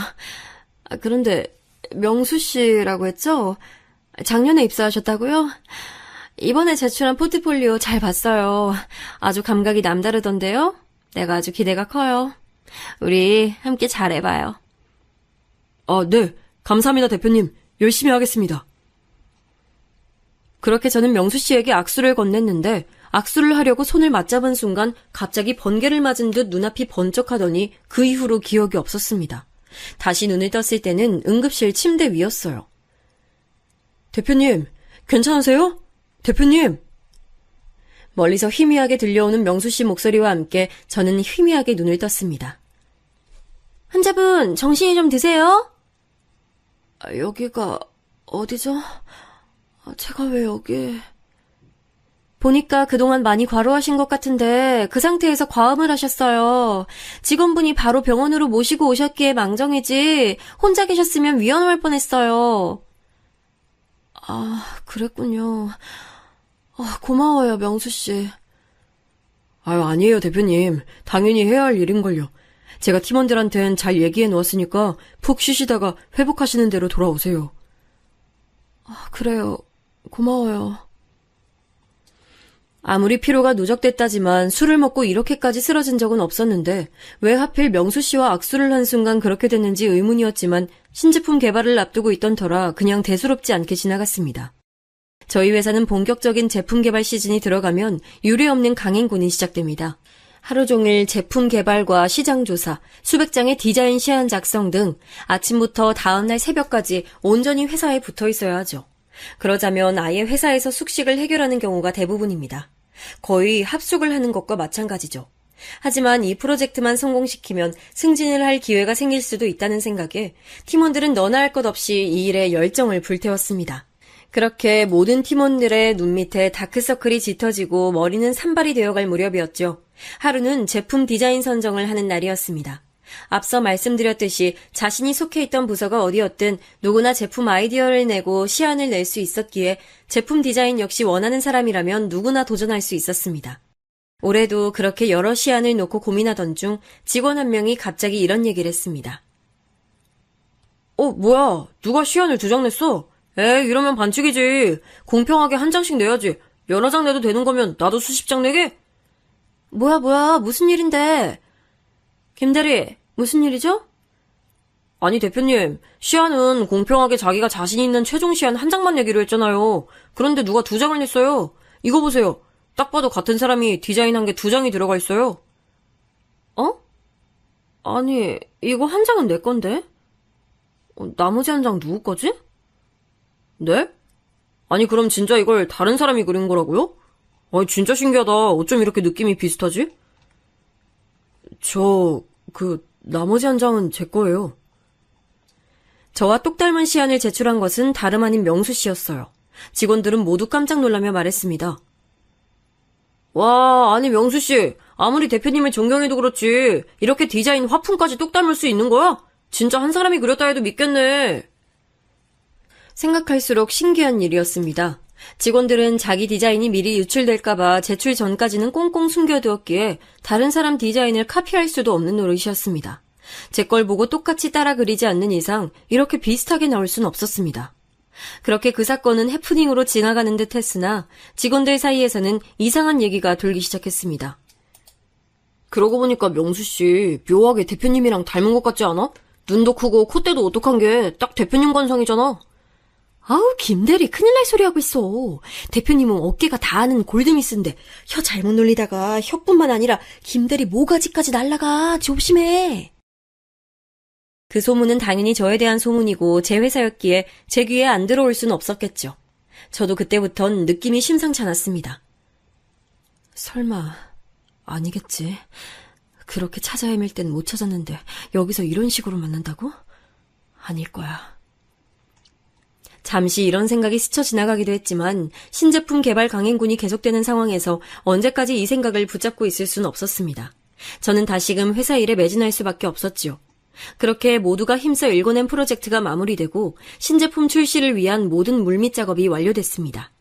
그런데 명수 씨라고 했죠? 작년에 입사하셨다고요? 이번에 제출한 포트폴리오 잘 봤어요. 아주 감각이 남다르던데요? 내가 아주 기대가 커요. 우리 함께 잘해봐요. 네. 감사합니다, 대표님. 열심히 하겠습니다. 그렇게 저는 명수 씨에게 악수를 건넸는데 악수를 하려고 손을 맞잡은 순간 갑자기 번개를 맞은 듯 눈앞이 번쩍하더니 그 이후로 기억이 없었습니다. 다시 눈을 떴을 때는 응급실 침대 위였어요. 대표님, 괜찮으세요? 대표님! 멀리서 희미하게 들려오는 명수 씨 목소리와 함께 저는 희미하게 눈을 떴습니다. 환자분, 정신이 좀 드세요? 여기가 어디죠? 제가 왜 여기... 보니까 그동안 많이 과로하신 것 같은데 그 상태에서 과음을 하셨어요. 직원분이 바로 병원으로 모시고 오셨기에 망정이지 혼자 계셨으면 위험할 뻔했어요. 그랬군요. 고마워요, 명수씨. 아니에요, 대표님. 당연히 해야 할 일인걸요. 제가 팀원들한텐 잘 얘기해 놓았으니까 푹 쉬시다가 회복하시는 대로 돌아오세요. 그래요. 고마워요. 아무리 피로가 누적됐다지만 술을 먹고 이렇게까지 쓰러진 적은 없었는데 왜 하필 명수 씨와 악수를 한 순간 그렇게 됐는지 의문이었지만 신제품 개발을 앞두고 있던 터라 그냥 대수롭지 않게 지나갔습니다. 저희 회사는 본격적인 제품 개발 시즌이 들어가면 유례없는 강행군이 시작됩니다. 하루 종일 제품 개발과 시장 조사, 수백 장의 디자인 시안 작성 등 아침부터 다음날 새벽까지 온전히 회사에 붙어 있어야 하죠. 그러자면 아예 회사에서 숙식을 해결하는 경우가 대부분입니다. 거의 합숙을 하는 것과 마찬가지죠. 하지만 이 프로젝트만 성공시키면 승진을 할 기회가 생길 수도 있다는 생각에 팀원들은 너나 할 것 없이 이 일에 열정을 불태웠습니다. 그렇게 모든 팀원들의 눈 밑에 다크서클이 짙어지고 머리는 산발이 되어갈 무렵이었죠. 하루는 제품 디자인 선정을 하는 날이었습니다. 앞서 말씀드렸듯이 자신이 속해 있던 부서가 어디였든 누구나 제품 아이디어를 내고 시안을 낼 수 있었기에 제품 디자인 역시 원하는 사람이라면 누구나 도전할 수 있었습니다. 올해도 그렇게 여러 시안을 놓고 고민하던 중 직원 한 명이 갑자기 이런 얘기를 했습니다. 뭐야? 누가 시안을 2장 냈어? 에이, 이러면 반칙이지. 공평하게 한 장씩 내야지. 여러 장 내도 되는 거면 나도 수십 장 내게? 뭐야, 무슨 일인데? 김대리, 무슨 일이죠? 아니, 대표님, 시안은 공평하게 자기가 자신 있는 최종 시안 한 장만 내기로 했잖아요. 그런데 누가 2장을 냈어요. 이거 보세요. 딱 봐도 같은 사람이 디자인한 게 2장이 들어가 있어요. 아니, 이거 한 장은 내 건데? 나머지 한 장 누구 거지? 네? 아니, 그럼 진짜 이걸 다른 사람이 그린 거라고요? 진짜 신기하다. 어쩜 이렇게 느낌이 비슷하지? 나머지 한 장은 제 거예요. 저와 똑 닮은 시안을 제출한 것은 다름 아닌 명수 씨였어요. 직원들은 모두 깜짝 놀라며 말했습니다. 와, 아니 명수 씨, 아무리 대표님을 존경해도 그렇지 이렇게 디자인 화풍까지 똑 닮을 수 있는 거야? 진짜 한 사람이 그렸다 해도 믿겠네. 생각할수록 신기한 일이었습니다. 직원들은 자기 디자인이 미리 유출될까봐 제출 전까지는 꽁꽁 숨겨두었기에 다른 사람 디자인을 카피할 수도 없는 노릇이었습니다. 제 걸 보고 똑같이 따라 그리지 않는 이상 이렇게 비슷하게 나올 순 없었습니다. 그렇게 그 사건은 해프닝으로 지나가는 듯 했으나 직원들 사이에서는 이상한 얘기가 돌기 시작했습니다. 그러고 보니까 명수 씨 묘하게 대표님이랑 닮은 것 같지 않아? 눈도 크고 콧대도 오똑한 게 딱 대표님 관상이잖아. 아우, 김대리 큰일 날 소리 하고 있어. 대표님은 어깨가 다 아는 골드미스인데 혀 잘못 놀리다가 혀뿐만 아니라 김대리 모가지까지 날라가. 조심해. 그 소문은 당연히 저에 대한 소문이고 제 회사였기에 제 귀에 안 들어올 수는 없었겠죠. 저도 그때부턴 느낌이 심상치 않았습니다. 설마 아니겠지. 그렇게 찾아 헤맬 땐 못 찾았는데 여기서 이런 식으로 만난다고? 아닐 거야. 잠시 이런 생각이 스쳐 지나가기도 했지만 신제품 개발 강행군이 계속되는 상황에서 언제까지 이 생각을 붙잡고 있을 수는 없었습니다. 저는 다시금 회사 일에 매진할 수밖에 없었지요. 그렇게 모두가 힘써 일궈낸 프로젝트가 마무리되고 신제품 출시를 위한 모든 물밑 작업이 완료됐습니다.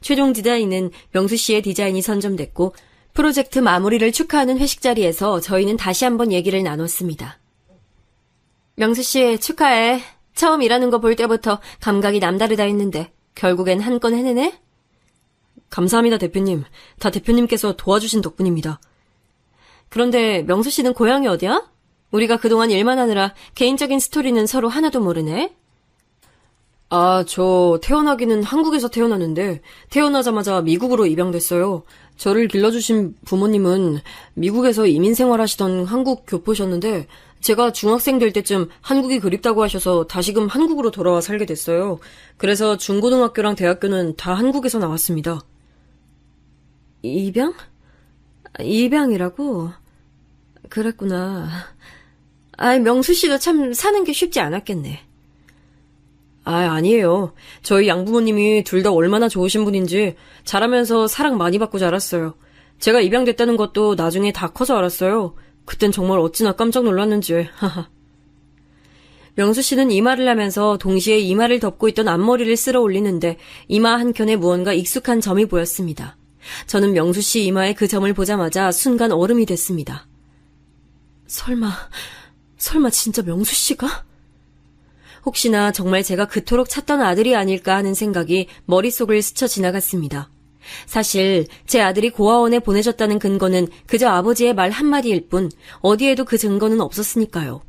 최종 디자인은 명수 씨의 디자인이 선점됐고 프로젝트 마무리를 축하하는 회식 자리에서 저희는 다시 한번 얘기를 나눴습니다. 명수 씨 축하해. 처음 일하는 거 볼 때부터 감각이 남다르다 했는데 결국엔 한 건 해내네? 감사합니다, 대표님. 다 대표님께서 도와주신 덕분입니다. 그런데 명수 씨는 고향이 어디야? 우리가 그동안 일만 하느라 개인적인 스토리는 서로 하나도 모르네? 저 태어나기는 한국에서 태어났는데 태어나자마자 미국으로 입양됐어요. 저를 길러주신 부모님은 미국에서 이민 생활하시던 한국 교포셨는데 제가 중학생 될 때쯤 한국이 그립다고 하셔서 다시금 한국으로 돌아와 살게 됐어요. 그래서 중고등학교랑 대학교는 다 한국에서 나왔습니다. 입양? 입양이라고? 그랬구나. 명수 씨도 참 사는 게 쉽지 않았겠네. 아니에요. 저희 양부모님이 둘 다 얼마나 좋으신 분인지 자라면서 사랑 많이 받고 자랐어요. 제가 입양됐다는 것도 나중에 다 커서 알았어요. 그땐 정말 어찌나 깜짝 놀랐는지. 명수 씨는 이 말을 하면서 동시에 이마를 덮고 있던 앞머리를 쓸어 올리는데 이마 한켠에 무언가 익숙한 점이 보였습니다. 저는 명수 씨 이마에 그 점을 보자마자 순간 얼음이 됐습니다. 설마 진짜 명수 씨가? 혹시나 정말 제가 그토록 찾던 아들이 아닐까 하는 생각이 머릿속을 스쳐 지나갔습니다. 사실 제 아들이 고아원에 보내졌다는 근거는 그저 아버지의 말 한마디일 뿐 어디에도 그 증거는 없었으니까요.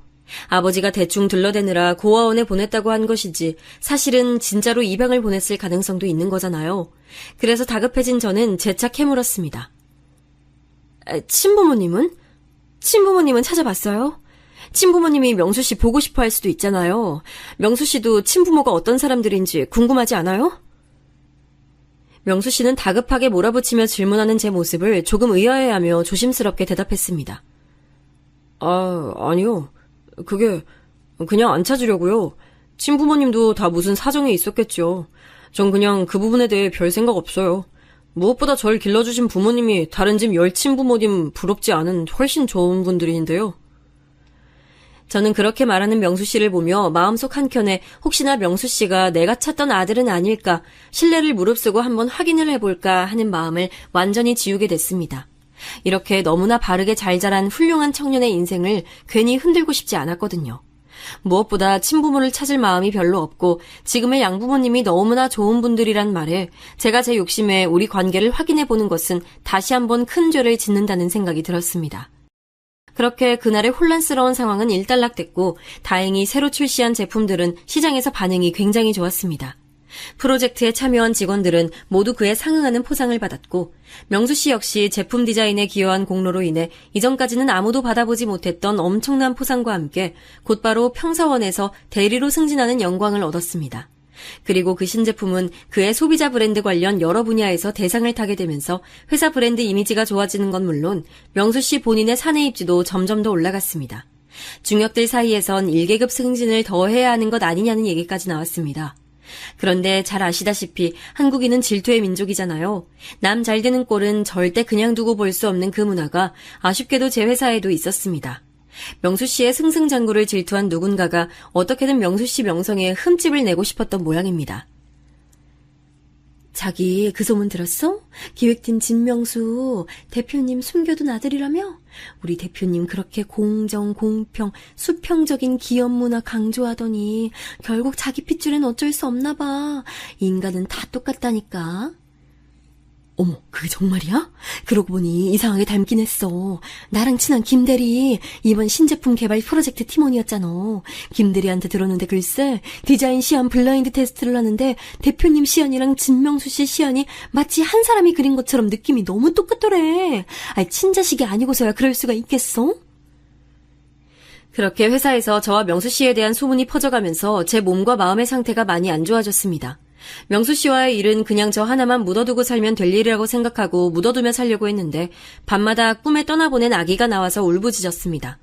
아버지가 대충 둘러대느라 고아원에 보냈다고 한 것이지 사실은 진짜로 입양을 보냈을 가능성도 있는 거잖아요. 그래서 다급해진 저는 재차 캐물었습니다. 친부모님은? 친부모님은 찾아봤어요? 친부모님이 명수 씨 보고 싶어 할 수도 있잖아요. 명수 씨도 친부모가 어떤 사람들인지 궁금하지 않아요? 명수 씨는 다급하게 몰아붙이며 질문하는 제 모습을 조금 의아해하며 조심스럽게 대답했습니다. 아니요. 그게 그냥 안 찾으려고요. 친부모님도 다 무슨 사정이 있었겠죠. 전 그냥 그 부분에 대해 별 생각 없어요. 무엇보다 절 길러주신 부모님이 다른 집 열친부모님 부럽지 않은 훨씬 좋은 분들인데요. 저는 그렇게 말하는 명수 씨를 보며 마음속 한켠에 혹시나 명수 씨가 내가 찾던 아들은 아닐까, 신뢰를 무릅쓰고 한번 확인을 해볼까 하는 마음을 완전히 지우게 됐습니다. 이렇게 너무나 바르게 잘 자란 훌륭한 청년의 인생을 괜히 흔들고 싶지 않았거든요. 무엇보다 친부모를 찾을 마음이 별로 없고 지금의 양부모님이 너무나 좋은 분들이란 말에 제가 제 욕심에 우리 관계를 확인해보는 것은 다시 한번 큰 죄를 짓는다는 생각이 들었습니다. 그렇게 그날의 혼란스러운 상황은 일단락됐고 다행히 새로 출시한 제품들은 시장에서 반응이 굉장히 좋았습니다. 프로젝트에 참여한 직원들은 모두 그에 상응하는 포상을 받았고 명수 씨 역시 제품 디자인에 기여한 공로로 인해 이전까지는 아무도 받아보지 못했던 엄청난 포상과 함께 곧바로 평사원에서 대리로 승진하는 영광을 얻었습니다. 그리고 그 신제품은 그의 소비자 브랜드 관련 여러 분야에서 대상을 타게 되면서 회사 브랜드 이미지가 좋아지는 건 물론 명수 씨 본인의 사내 입지도 점점 더 올라갔습니다. 중역들 사이에선 1계급 승진을 더 해야 하는 것 아니냐는 얘기까지 나왔습니다. 그런데 잘 아시다시피 한국인은 질투의 민족이잖아요. 남 잘 되는 꼴은 절대 그냥 두고 볼 수 없는 그 문화가 아쉽게도 제 회사에도 있었습니다. 명수 씨의 승승장구를 질투한 누군가가 어떻게든 명수 씨 명성에 흠집을 내고 싶었던 모양입니다. 자기 그 소문 들었어? 기획팀 진명수 대표님 숨겨둔 아들이라며? 우리 대표님 그렇게 공정, 공평, 수평적인 기업 문화 강조하더니 결국 자기 핏줄엔 어쩔 수 없나 봐. 인간은 다 똑같다니까. 어머, 그게 정말이야? 그러고 보니 이상하게 닮긴 했어. 나랑 친한 김대리, 이번 신제품 개발 프로젝트 팀원이었잖아. 김대리한테 들었는데 글쎄, 디자인 시안 블라인드 테스트를 하는데 대표님 시안이랑 진명수 씨 시안이 마치 한 사람이 그린 것처럼 느낌이 너무 똑같더래. 아이, 친자식이 아니고서야 그럴 수가 있겠어? 그렇게 회사에서 저와 명수 씨에 대한 소문이 퍼져가면서 제 몸과 마음의 상태가 많이 안 좋아졌습니다. 명수 씨와의 일은 그냥 저 하나만 묻어두고 살면 될 일이라고 생각하고 묻어두며 살려고 했는데 밤마다 꿈에 떠나보낸 아기가 나와서 울부짖었습니다.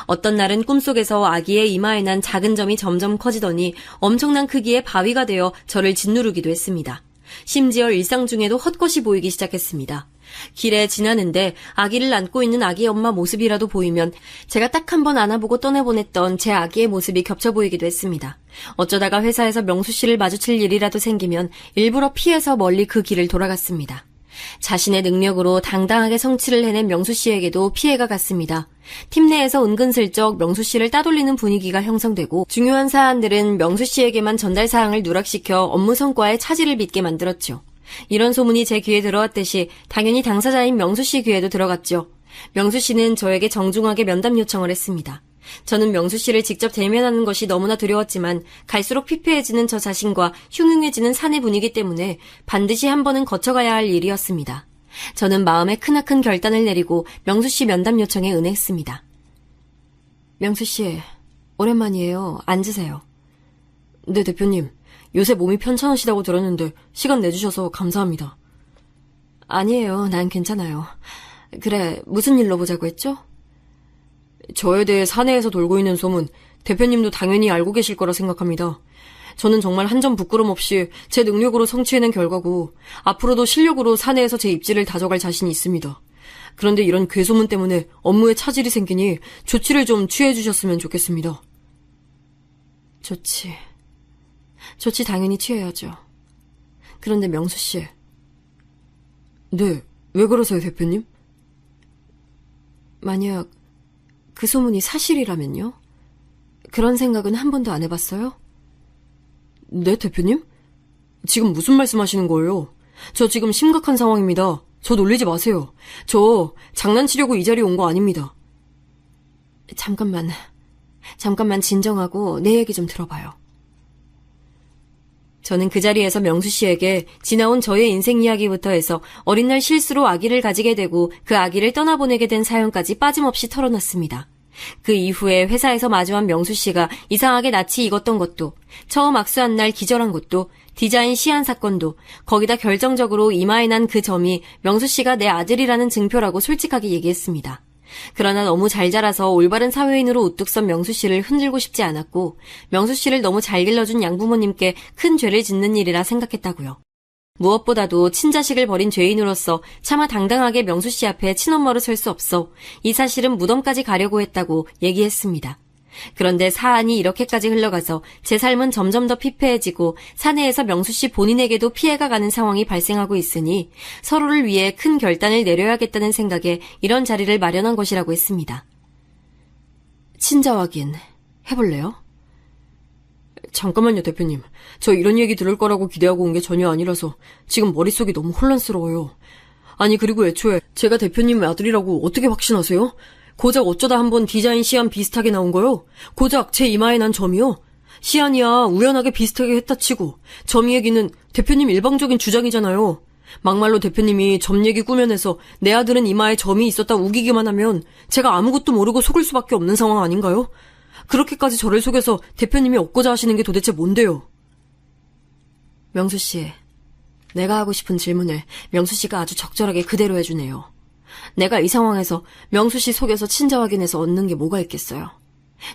어떤 날은 꿈속에서 아기의 이마에 난 작은 점이 점점 커지더니 엄청난 크기의 바위가 되어 저를 짓누르기도 했습니다. 심지어 일상 중에도 헛것이 보이기 시작했습니다. 길에 지나는데 아기를 안고 있는 아기 엄마 모습이라도 보이면 제가 딱 한 번 안아보고 떠내보냈던 제 아기의 모습이 겹쳐 보이기도 했습니다. 어쩌다가 회사에서 명수 씨를 마주칠 일이라도 생기면 일부러 피해서 멀리 그 길을 돌아갔습니다. 자신의 능력으로 당당하게 성취를 해낸 명수 씨에게도 피해가 갔습니다. 팀 내에서 은근슬쩍 명수 씨를 따돌리는 분위기가 형성되고 중요한 사안들은 명수 씨에게만 전달 사항을 누락시켜 업무 성과에 차질을 빚게 만들었죠. 이런 소문이 제 귀에 들어왔듯이 당연히 당사자인 명수 씨 귀에도 들어갔죠. 명수 씨는 저에게 정중하게 면담 요청을 했습니다. 저는 명수 씨를 직접 대면하는 것이 너무나 두려웠지만 갈수록 피폐해지는 저 자신과 흉흉해지는 사내 분위기 때문에 반드시 한 번은 거쳐가야 할 일이었습니다. 저는 마음에 크나큰 결단을 내리고 명수 씨 면담 요청에 응했습니다. 명수 씨, 오랜만이에요. 앉으세요. 네, 대표님. 요새 몸이 편찮으시다고 들었는데 시간 내주셔서 감사합니다. 아니에요. 난 괜찮아요. 그래, 무슨 일로 보자고 했죠? 저에 대해 사내에서 돌고 있는 소문, 대표님도 당연히 알고 계실 거라 생각합니다. 저는 정말 한 점 부끄럼 없이 제 능력으로 성취해낸 결과고 앞으로도 실력으로 사내에서 제 입지를 다져갈 자신이 있습니다. 그런데 이런 괴소문 때문에 업무에 차질이 생기니 조치를 좀 취해 주셨으면 좋겠습니다. 조치 당연히 취해야죠. 그런데 명수 씨. 네, 왜 그러세요, 대표님? 만약 그 소문이 사실이라면요? 그런 생각은 한 번도 안 해봤어요? 네, 대표님? 지금 무슨 말씀하시는 거예요? 저 지금 심각한 상황입니다. 저 놀리지 마세요. 저 장난치려고 이 자리에 온 거 아닙니다. 잠깐만 진정하고 내 얘기 좀 들어봐요. 저는 그 자리에서 명수 씨에게 지나온 저의 인생 이야기부터 해서 어린 날 실수로 아기를 가지게 되고 그 아기를 떠나보내게 된 사연까지 빠짐없이 털어놨습니다. 그 이후에 회사에서 마주한 명수 씨가 이상하게 낯이 익었던 것도, 처음 악수한 날 기절한 것도, 디자인 시안 사건도, 거기다 결정적으로 이마에 난 그 점이 명수 씨가 내 아들이라는 증표라고 솔직하게 얘기했습니다. 그러나 너무 잘 자라서 올바른 사회인으로 우뚝 선 명수 씨를 흔들고 싶지 않았고 명수 씨를 너무 잘 길러준 양부모님께 큰 죄를 짓는 일이라 생각했다고요. 무엇보다도 친자식을 버린 죄인으로서 차마 당당하게 명수 씨 앞에 친엄마로 설 수 없어 이 사실은 무덤까지 가려고 했다고 얘기했습니다. 그런데 사안이 이렇게까지 흘러가서 제 삶은 점점 더 피폐해지고 사내에서 명수 씨 본인에게도 피해가 가는 상황이 발생하고 있으니 서로를 위해 큰 결단을 내려야겠다는 생각에 이런 자리를 마련한 것이라고 했습니다. 친자 확인 해볼래요? 잠깐만요, 대표님. 저 이런 얘기 들을 거라고 기대하고 온 게 전혀 아니라서 지금 머릿속이 너무 혼란스러워요. 아니, 그리고 애초에 제가 대표님의 아들이라고 어떻게 확신하세요? 고작 어쩌다 한번 디자인 시안 비슷하게 나온 거요? 고작 제 이마에 난 점이요? 시안이야 우연하게 비슷하게 했다 치고 점 얘기는 대표님 일방적인 주장이잖아요. 막말로 대표님이 점 얘기 꾸며내서 내 아들은 이마에 점이 있었다 우기기만 하면 제가 아무것도 모르고 속을 수밖에 없는 상황 아닌가요? 그렇게까지 저를 속여서 대표님이 얻고자 하시는 게 도대체 뭔데요? 명수 씨, 내가 하고 싶은 질문을 명수 씨가 아주 적절하게 그대로 해주네요. 내가 이 상황에서 명수 씨 속여서 친자 확인해서 얻는 게 뭐가 있겠어요?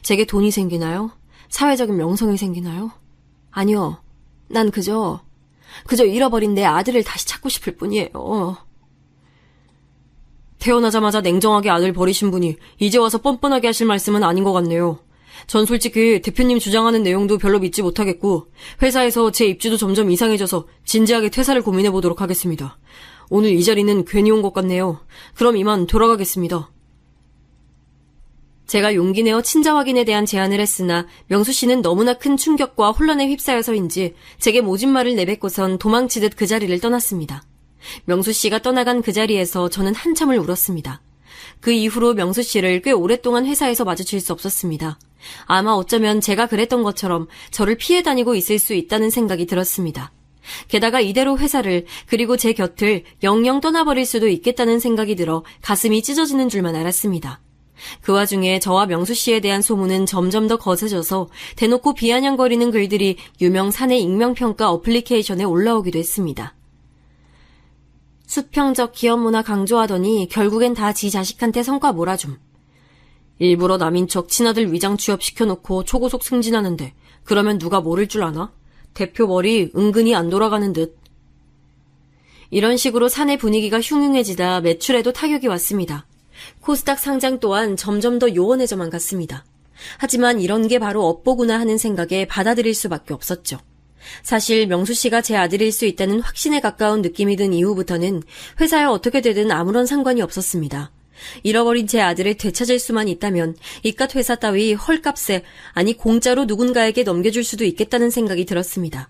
제게 돈이 생기나요? 사회적인 명성이 생기나요? 아니요. 난 그저 잃어버린 내 아들을 다시 찾고 싶을 뿐이에요. 태어나자마자 냉정하게 아들 버리신 분이 이제 와서 뻔뻔하게 하실 말씀은 아닌 것 같네요. 전 솔직히 대표님 주장하는 내용도 별로 믿지 못하겠고 회사에서 제 입지도 점점 이상해져서 진지하게 퇴사를 고민해보도록 하겠습니다. 오늘 이 자리는 괜히 온 것 같네요. 그럼 이만 돌아가겠습니다. 제가 용기 내어 친자 확인에 대한 제안을 했으나 명수 씨는 너무나 큰 충격과 혼란에 휩싸여서인지 제게 모진 말을 내뱉고선 도망치듯 그 자리를 떠났습니다. 명수 씨가 떠나간 그 자리에서 저는 한참을 울었습니다. 그 이후로 명수 씨를 꽤 오랫동안 회사에서 마주칠 수 없었습니다. 아마 어쩌면 제가 그랬던 것처럼 저를 피해 다니고 있을 수 있다는 생각이 들었습니다. 게다가 이대로 회사를 그리고 제 곁을 영영 떠나버릴 수도 있겠다는 생각이 들어 가슴이 찢어지는 줄만 알았습니다. 그 와중에 저와 명수 씨에 대한 소문은 점점 더 거세져서 대놓고 비아냥거리는 글들이 유명 사내 익명평가 어플리케이션에 올라오기도 했습니다. 수평적 기업 문화 강조하더니 결국엔 다 지 자식한테 성과 몰아줌. 일부러 남인 척 친아들 위장 취업시켜놓고 초고속 승진하는데 그러면 누가 모를 줄 아나? 대표 머리 은근히 안 돌아가는 듯. 이런 식으로 사내 분위기가 흉흉해지다 매출에도 타격이 왔습니다. 코스닥 상장 또한 점점 더 요원해져만 갔습니다. 하지만 이런 게 바로 업보구나 하는 생각에 받아들일 수밖에 없었죠. 사실 명수 씨가 제 아들일 수 있다는 확신에 가까운 느낌이 든 이후부터는 회사에 어떻게 되든 아무런 상관이 없었습니다. 잃어버린 제 아들을 되찾을 수만 있다면 이깟 회사 따위 헐값에 아니 공짜로 누군가에게 넘겨줄 수도 있겠다는 생각이 들었습니다.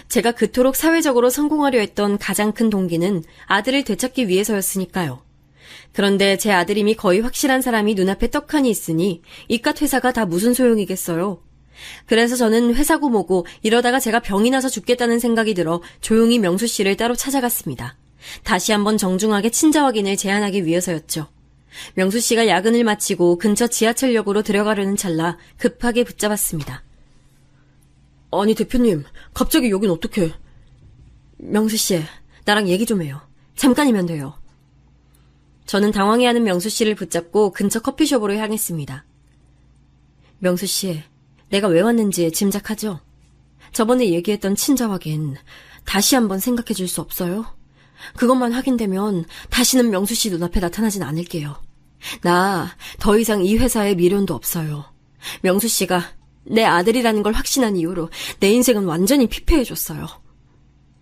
제가 그토록 사회적으로 성공하려 했던 가장 큰 동기는 아들을 되찾기 위해서였으니까요. 그런데 제 아들임이 거의 확실한 사람이 눈앞에 떡하니 있으니 이깟 회사가 다 무슨 소용이겠어요. 그래서 저는 회사고 뭐고 이러다가 제가 병이 나서 죽겠다는 생각이 들어 조용히 명수 씨를 따로 찾아갔습니다. 다시 한번 정중하게 친자 확인을 제안하기 위해서였죠. 명수 씨가 야근을 마치고 근처 지하철역으로 들어가려는 찰나 급하게 붙잡았습니다. 아니 대표님, 갑자기 여긴 어떡해? 명수 씨, 나랑 얘기 좀 해요. 잠깐이면 돼요. 저는 당황해하는 명수 씨를 붙잡고 근처 커피숍으로 향했습니다. 명수 씨, 내가 왜 왔는지 짐작하죠? 저번에 얘기했던 친자 확인 다시 한번 생각해 줄 수 없어요? 그것만 확인되면 다시는 명수 씨 눈앞에 나타나진 않을게요. 나 더 이상 이 회사에 미련도 없어요. 명수 씨가 내 아들이라는 걸 확신한 이후로 내 인생은 완전히 피폐해졌어요.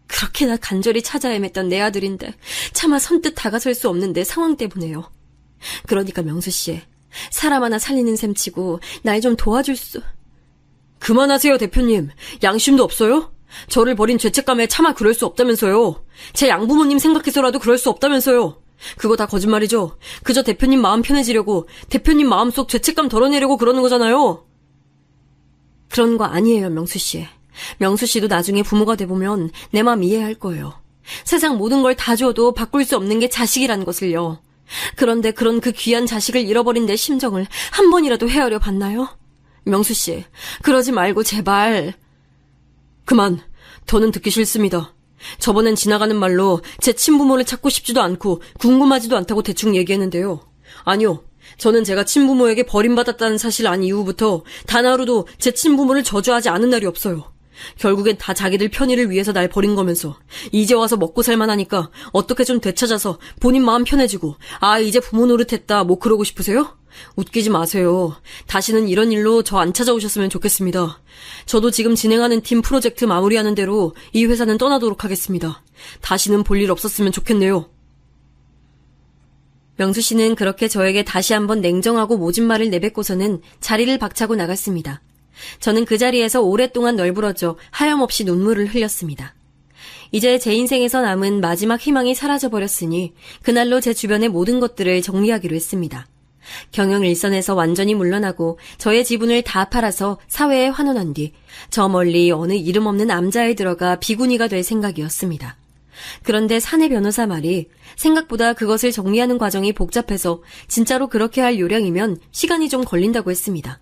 그렇게나 간절히 찾아 헤맸던 내 아들인데 차마 선뜻 다가설 수 없는 내 상황 때문에요. 그러니까 명수 씨, 사람 하나 살리는 셈치고 날 좀 도와줄 수... 그만하세요 대표님. 양심도 없어요? 저를 버린 죄책감에 차마 그럴 수 없다면서요. 제 양부모님 생각해서라도 그럴 수 없다면서요. 그거 다 거짓말이죠. 그저 대표님 마음 편해지려고, 대표님 마음속 죄책감 덜어내려고 그러는 거잖아요. 그런 거 아니에요, 명수 씨. 명수 씨도 나중에 부모가 돼보면 내 마음 이해할 거예요. 세상 모든 걸 다 줘도 바꿀 수 없는 게 자식이란 것을요. 그런데 그런 그 귀한 자식을 잃어버린 내 심정을 한 번이라도 헤아려 봤나요? 명수 씨, 그러지 말고 제발. 그만. 더는 듣기 싫습니다. 저번엔 지나가는 말로 제 친부모를 찾고 싶지도 않고 궁금하지도 않다고 대충 얘기했는데요. 아니요. 저는 제가 친부모에게 버림받았다는 사실을 안 이후부터 단 하루도 제 친부모를 저주하지 않은 날이 없어요. 결국엔 다 자기들 편의를 위해서 날 버린 거면서 이제 와서 먹고 살만하니까 어떻게 좀 되찾아서 본인 마음 편해지고 아 이제 부모 노릇했다 뭐 그러고 싶으세요? 웃기지 마세요. 다시는 이런 일로 저 안 찾아오셨으면 좋겠습니다. 저도 지금 진행하는 팀 프로젝트 마무리하는 대로 이 회사는 떠나도록 하겠습니다. 다시는 볼 일 없었으면 좋겠네요. 명수 씨는 그렇게 저에게 다시 한번 냉정하고 모진 말을 내뱉고서는 자리를 박차고 나갔습니다. 저는 그 자리에서 오랫동안 널브러져 하염없이 눈물을 흘렸습니다. 이제 제 인생에서 남은 마지막 희망이 사라져버렸으니 그날로 제 주변의 모든 것들을 정리하기로 했습니다. 경영 일선에서 완전히 물러나고 저의 지분을 다 팔아서 사회에 환원한 뒤 저 멀리 어느 이름 없는 암자에 들어가 비구니가 될 생각이었습니다. 그런데 사내 변호사 말이 생각보다 그것을 정리하는 과정이 복잡해서 진짜로 그렇게 할 요량이면 시간이 좀 걸린다고 했습니다.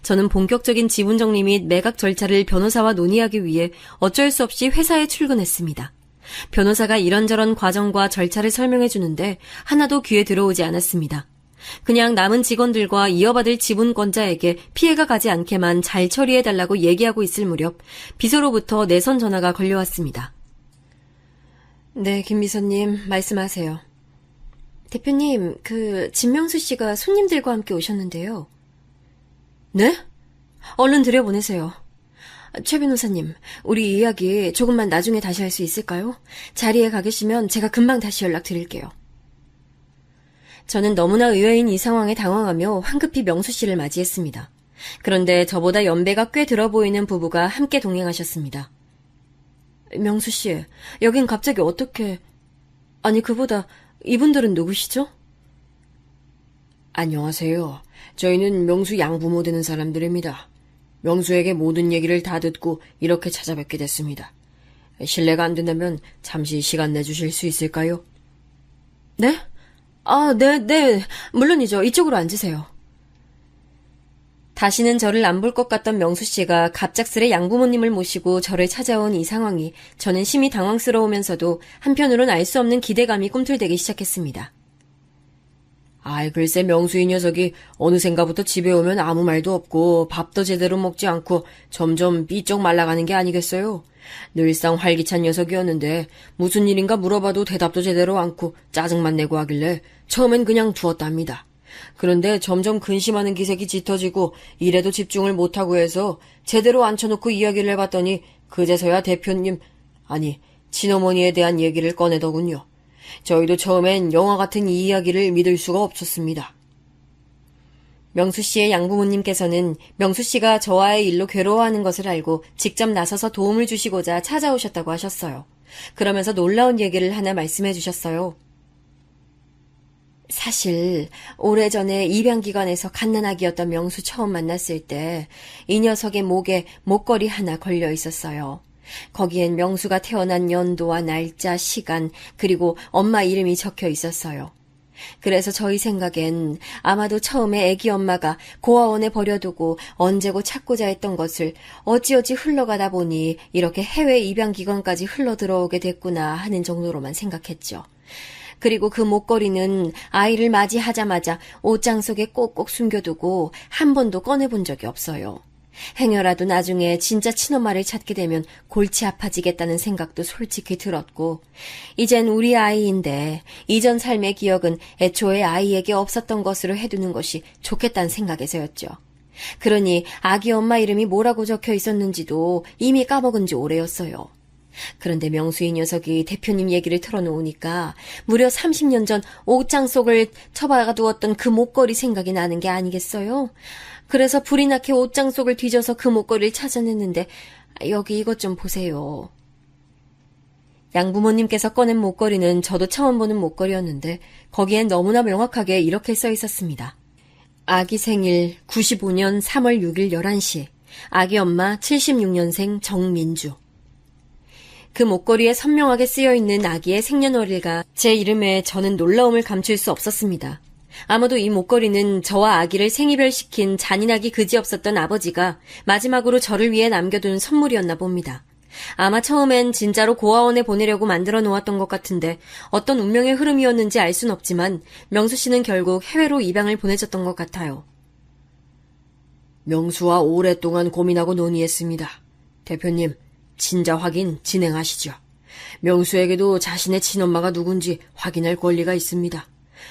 저는 본격적인 지분 정리 및 매각 절차를 변호사와 논의하기 위해 어쩔 수 없이 회사에 출근했습니다. 변호사가 이런저런 과정과 절차를 설명해 주는데 하나도 귀에 들어오지 않았습니다. 그냥 남은 직원들과 이어받을 지분권자에게 피해가 가지 않게만 잘 처리해달라고 얘기하고 있을 무렵 비서로부터 내선 전화가 걸려왔습니다. 네, 김 비서님, 말씀하세요. 대표님, 진명수 씨가 손님들과 함께 오셨는데요. 네? 얼른 들여보내세요. 최 변호사님, 우리 이 이야기 조금만 나중에 다시 할 수 있을까요? 자리에 가 계시면 제가 금방 다시 연락드릴게요. 저는 너무나 의외인 이 상황에 당황하며 황급히 명수 씨를 맞이했습니다. 그런데 저보다 연배가 꽤 들어 보이는 부부가 함께 동행하셨습니다. 명수 씨, 여긴 갑자기 어떻게... 아니, 그보다 이분들은 누구시죠? 안녕하세요. 저희는 명수 양부모 되는 사람들입니다. 명수에게 모든 얘기를 다 듣고 이렇게 찾아뵙게 됐습니다. 실례가 안 된다면 잠시 시간 내주실 수 있을까요? 네? 네. 물론이죠. 이쪽으로 앉으세요. 다시는 저를 안 볼 것 같던 명수 씨가 갑작스레 양부모님을 모시고 저를 찾아온 이 상황이 저는 심히 당황스러우면서도 한편으론 알 수 없는 기대감이 꿈틀대기 시작했습니다. 글쎄 명수 이 녀석이 어느샌가부터 집에 오면 아무 말도 없고 밥도 제대로 먹지 않고 점점 삐쩍 말라가는 게 아니겠어요? 늘상 활기찬 녀석이었는데 무슨 일인가 물어봐도 대답도 제대로 않고 짜증만 내고 하길래 처음엔 그냥 두었답니다. 그런데 점점 근심하는 기색이 짙어지고 일에도 집중을 못하고 해서 제대로 앉혀놓고 이야기를 해봤더니 그제서야 대표님, 아니 친어머니에 대한 얘기를 꺼내더군요. 저희도 처음엔 영화 같은 이 이야기를 믿을 수가 없었습니다. 명수 씨의 양부모님께서는 명수 씨가 저와의 일로 괴로워하는 것을 알고 직접 나서서 도움을 주시고자 찾아오셨다고 하셨어요. 그러면서 놀라운 얘기를 하나 말씀해 주셨어요. 사실 오래전에 입양기관에서 갓난아기였던 명수 처음 만났을 때 이 녀석의 목에 목걸이 하나 걸려 있었어요. 거기엔 명수가 태어난 연도와 날짜, 시간, 그리고 엄마 이름이 적혀 있었어요. 그래서 저희 생각엔 아마도 처음에 애기 엄마가 고아원에 버려두고 언제고 찾고자 했던 것을 어찌어찌 흘러가다 보니 이렇게 해외 입양기관까지 흘러들어오게 됐구나 하는 정도로만 생각했죠. 그리고 그 목걸이는 아이를 맞이하자마자 옷장 속에 꼭꼭 숨겨두고 한 번도 꺼내본 적이 없어요. 행여라도 나중에 진짜 친엄마를 찾게 되면 골치 아파지겠다는 생각도 솔직히 들었고, 이젠 우리 아이인데 이전 삶의 기억은 애초에 아이에게 없었던 것으로 해두는 것이 좋겠다는 생각에서였죠. 그러니 아기 엄마 이름이 뭐라고 적혀 있었는지도 이미 까먹은 지 오래였어요. 그런데 명수 이 녀석이 대표님 얘기를 털어놓으니까 무려 30년 전 옷장 속을 처박아두었던 그 목걸이 생각이 나는 게 아니겠어요? 그래서 불이 나게 옷장 속을 뒤져서 그 목걸이를 찾아냈는데 여기 이것 좀 보세요. 양부모님께서 꺼낸 목걸이는 저도 처음 보는 목걸이였는데 거기엔 너무나 명확하게 이렇게 써 있었습니다. 아기 생일 95년 3월 6일 11시 아기 엄마 76년생 정민주. 그 목걸이에 선명하게 쓰여있는 아기의 생년월일과 제 이름에 저는 놀라움을 감출 수 없었습니다. 아마도 이 목걸이는 저와 아기를 생이별시킨 잔인하기 그지없었던 아버지가 마지막으로 저를 위해 남겨둔 선물이었나 봅니다. 아마 처음엔 진짜로 고아원에 보내려고 만들어 놓았던 것 같은데 어떤 운명의 흐름이었는지 알 순 없지만 명수 씨는 결국 해외로 입양을 보내졌던 것 같아요. 명수와 오랫동안 고민하고 논의했습니다. 대표님, 친자 확인 진행하시죠. 명수에게도 자신의 친엄마가 누군지 확인할 권리가 있습니다.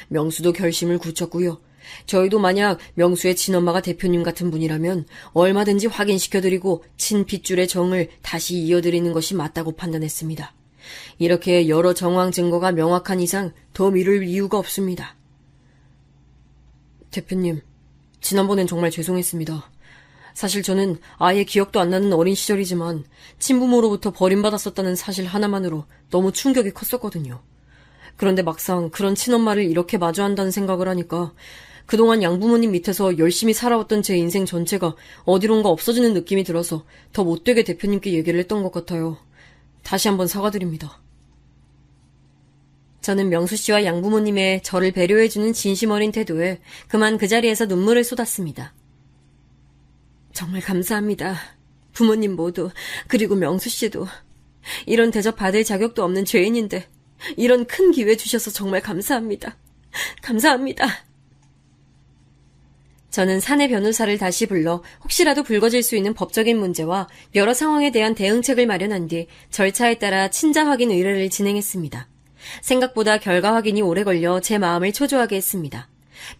명수도 결심을 굳혔고요. 저희도 만약 명수의 친엄마가 대표님 같은 분이라면 얼마든지 확인시켜드리고 친핏줄의 정을 다시 이어드리는 것이 맞다고 판단했습니다. 이렇게 여러 정황 증거가 명확한 이상 더 미룰 이유가 없습니다. 대표님, 지난번엔 정말 죄송했습니다. 사실 저는 아예 기억도 안 나는 어린 시절이지만 친부모로부터 버림받았었다는 사실 하나만으로 너무 충격이 컸었거든요. 그런데 막상 그런 친엄마를 이렇게 마주한다는 생각을 하니까 그동안 양부모님 밑에서 열심히 살아왔던 제 인생 전체가 어디론가 없어지는 느낌이 들어서 더 못되게 대표님께 얘기를 했던 것 같아요. 다시 한번 사과드립니다. 저는 명수 씨와 양부모님의 저를 배려해주는 진심 어린 태도에 그만 그 자리에서 눈물을 쏟았습니다. 정말 감사합니다. 부모님 모두, 그리고 명수 씨도. 이런 대접 받을 자격도 없는 죄인인데 이런 큰 기회 주셔서 정말 감사합니다. 감사합니다. 저는 사내 변호사를 다시 불러 혹시라도 불거질 수 있는 법적인 문제와 여러 상황에 대한 대응책을 마련한 뒤 절차에 따라 친자 확인 의뢰를 진행했습니다. 생각보다 결과 확인이 오래 걸려 제 마음을 초조하게 했습니다.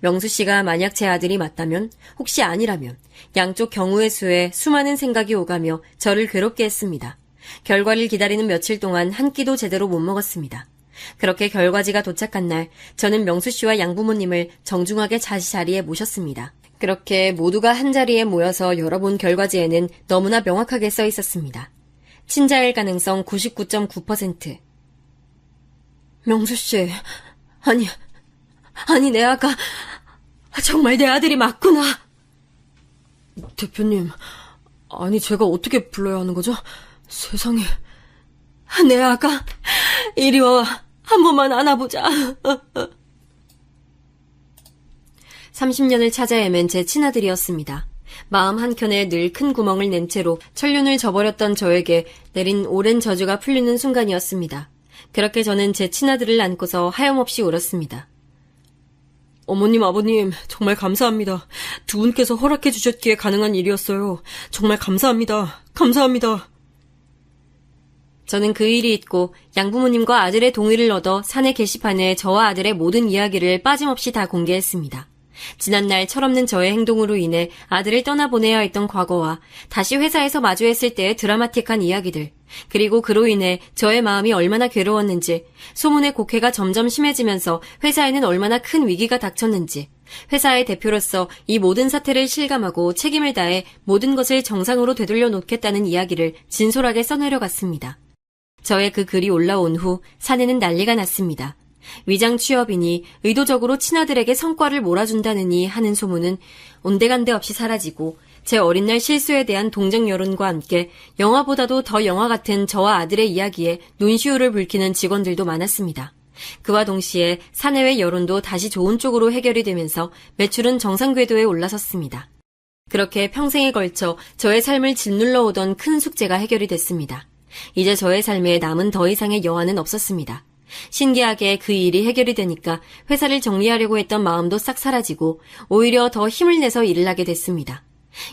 명수 씨가 만약 제 아들이 맞다면, 혹시 아니라면, 양쪽 경우의 수에 수많은 생각이 오가며 저를 괴롭게 했습니다. 결과를 기다리는 며칠 동안 한 끼도 제대로 못 먹었습니다. 그렇게 결과지가 도착한 날, 저는 명수 씨와 양부모님을 정중하게 자리에 모셨습니다. 그렇게 모두가 한자리에 모여서 열어본 결과지에는 너무나 명확하게 써 있었습니다. 친자일 가능성 99.9%. 명수 씨, 아니 내 아가 정말 내 아들이 맞구나. 대표님, 아니 제가 어떻게 불러야 하는 거죠? 세상에. 내 아가 이리 와. 한 번만 안아보자. 30년을 찾아 헤맨 제 친아들이었습니다. 마음 한켠에 늘 큰 구멍을 낸 채로 천륜을 저버렸던 저에게 내린 오랜 저주가 풀리는 순간이었습니다. 그렇게 저는 제 친아들을 안고서 하염없이 울었습니다. 어머님, 아버님, 정말 감사합니다. 두 분께서 허락해 주셨기에 가능한 일이었어요. 정말 감사합니다. 감사합니다. 저는 그 일이 있고 양부모님과 아들의 동의를 얻어 사내 게시판에 저와 아들의 모든 이야기를 빠짐없이 다 공개했습니다. 지난날 철없는 저의 행동으로 인해 아들을 떠나보내야 했던 과거와 다시 회사에서 마주했을 때의 드라마틱한 이야기들, 그리고 그로 인해 저의 마음이 얼마나 괴로웠는지, 소문의 곡해가 점점 심해지면서 회사에는 얼마나 큰 위기가 닥쳤는지, 회사의 대표로서 이 모든 사태를 실감하고 책임을 다해 모든 것을 정상으로 되돌려 놓겠다는 이야기를 진솔하게 써내려갔습니다. 저의 그 글이 올라온 후 사내는 난리가 났습니다. 위장 취업이니 의도적으로 친아들에게 성과를 몰아준다느니 하는 소문은 온데간데 없이 사라지고 제 어린 날 실수에 대한 동정 여론과 함께 영화보다도 더 영화 같은 저와 아들의 이야기에 눈시울을 붉히는 직원들도 많았습니다. 그와 동시에 사내외 여론도 다시 좋은 쪽으로 해결이 되면서 매출은 정상 궤도에 올라섰습니다. 그렇게 평생에 걸쳐 저의 삶을 짓눌러 오던 큰 숙제가 해결이 됐습니다. 이제 저의 삶에 남은 더 이상의 여한은 없었습니다. 신기하게 그 일이 해결이 되니까 회사를 정리하려고 했던 마음도 싹 사라지고 오히려 더 힘을 내서 일을 하게 됐습니다.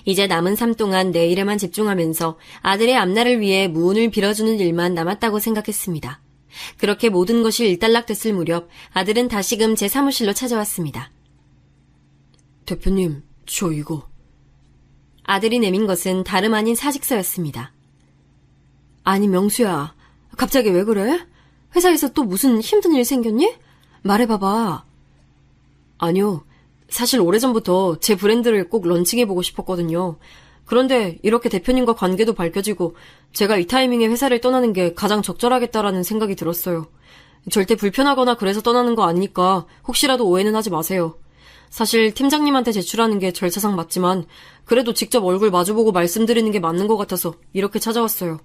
이제 남은 삶 동안 내 일에만 집중하면서 아들의 앞날을 위해 무운을 빌어주는 일만 남았다고 생각했습니다. 그렇게 모든 것이 일단락됐을 무렵 아들은 다시금 제 사무실로 찾아왔습니다. 대표님, 저 이거. 아들이 내민 것은 다름 아닌 사직서였습니다. 아니, 명수야. 갑자기 왜 그래? 회사에서 또 무슨 힘든 일 생겼니? 말해봐봐. 아니요. 사실 오래전부터 제 브랜드를 꼭 런칭해보고 싶었거든요. 그런데 이렇게 대표님과 관계도 밝혀지고 제가 이 타이밍에 회사를 떠나는 게 가장 적절하겠다라는 생각이 들었어요. 절대 불편하거나 그래서 떠나는 거 아니니까 혹시라도 오해는 하지 마세요. 사실 팀장님한테 제출하는 게 절차상 맞지만 그래도 직접 얼굴 마주보고 말씀드리는 게 맞는 것 같아서 이렇게 찾아왔어요.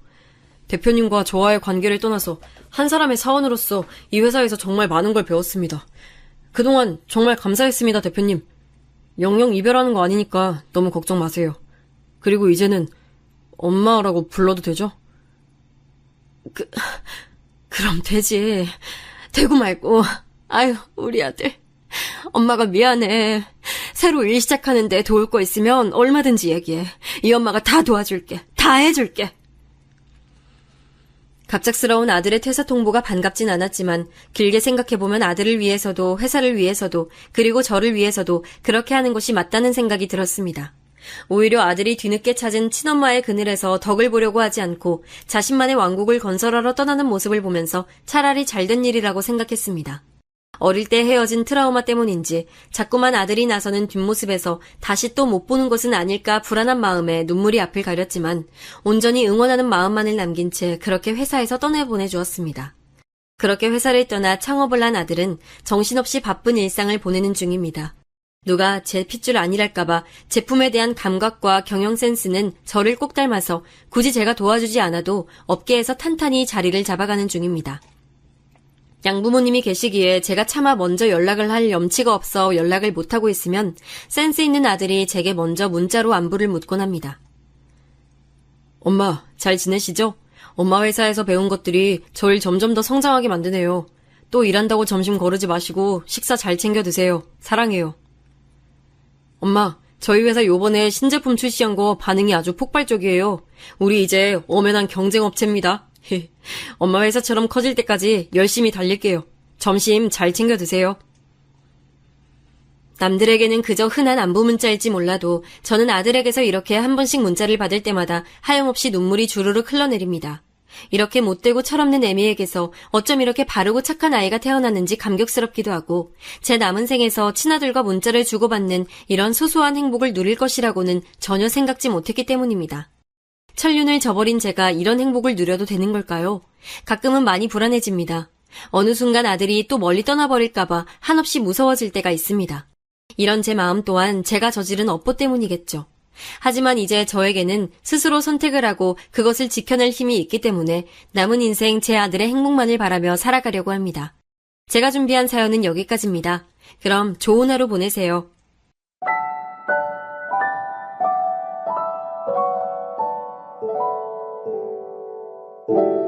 대표님과 저와의 관계를 떠나서 한 사람의 사원으로서 이 회사에서 정말 많은 걸 배웠습니다. 그동안 정말 감사했습니다, 대표님. 영영 이별하는 거 아니니까 너무 걱정 마세요. 그리고 이제는 엄마라고 불러도 되죠? 그럼 되지. 되고 말고. 아유, 우리 아들. 엄마가 미안해. 새로 일 시작하는데 도울 거 있으면 얼마든지 얘기해. 이 엄마가 다 도와줄게. 다 해줄게. 갑작스러운 아들의 퇴사 통보가 반갑진 않았지만 길게 생각해보면 아들을 위해서도 회사를 위해서도 그리고 저를 위해서도 그렇게 하는 것이 맞다는 생각이 들었습니다. 오히려 아들이 뒤늦게 찾은 친엄마의 그늘에서 덕을 보려고 하지 않고 자신만의 왕국을 건설하러 떠나는 모습을 보면서 차라리 잘된 일이라고 생각했습니다. 어릴 때 헤어진 트라우마 때문인지 자꾸만 아들이 나서는 뒷모습에서 다시 또 못 보는 것은 아닐까 불안한 마음에 눈물이 앞을 가렸지만 온전히 응원하는 마음만을 남긴 채 그렇게 회사에서 떠내보내주었습니다. 그렇게 회사를 떠나 창업을 한 아들은 정신없이 바쁜 일상을 보내는 중입니다. 누가 제 핏줄 아니랄까봐 제품에 대한 감각과 경영 센스는 저를 꼭 닮아서 굳이 제가 도와주지 않아도 업계에서 탄탄히 자리를 잡아가는 중입니다. 양부모님이 계시기에 제가 차마 먼저 연락을 할 염치가 없어 연락을 못하고 있으면 센스 있는 아들이 제게 먼저 문자로 안부를 묻곤 합니다. 엄마, 잘 지내시죠? 엄마 회사에서 배운 것들이 저를 점점 더 성장하게 만드네요. 또 일한다고 점심 거르지 마시고 식사 잘 챙겨 드세요. 사랑해요. 엄마, 저희 회사 요번에 신제품 출시한 거 반응이 아주 폭발적이에요. 우리 이제 엄연한 경쟁업체입니다. 엄마 회사처럼 커질 때까지 열심히 달릴게요. 점심 잘 챙겨 드세요. 남들에게는 그저 흔한 안부 문자일지 몰라도 저는 아들에게서 이렇게 한 번씩 문자를 받을 때마다 하염없이 눈물이 주르륵 흘러내립니다. 이렇게 못되고 철없는 애미에게서 어쩜 이렇게 바르고 착한 아이가 태어났는지 감격스럽기도 하고 제 남은 생에서 친아들과 문자를 주고받는 이런 소소한 행복을 누릴 것이라고는 전혀 생각지 못했기 때문입니다. 천륜을 저버린 제가 이런 행복을 누려도 되는 걸까요? 가끔은 많이 불안해집니다. 어느 순간 아들이 또 멀리 떠나버릴까봐 한없이 무서워질 때가 있습니다. 이런 제 마음 또한 제가 저지른 업보 때문이겠죠. 하지만 이제 저에게는 스스로 선택을 하고 그것을 지켜낼 힘이 있기 때문에 남은 인생 제 아들의 행복만을 바라며 살아가려고 합니다. 제가 준비한 사연은 여기까지입니다. 그럼 좋은 하루 보내세요. 음.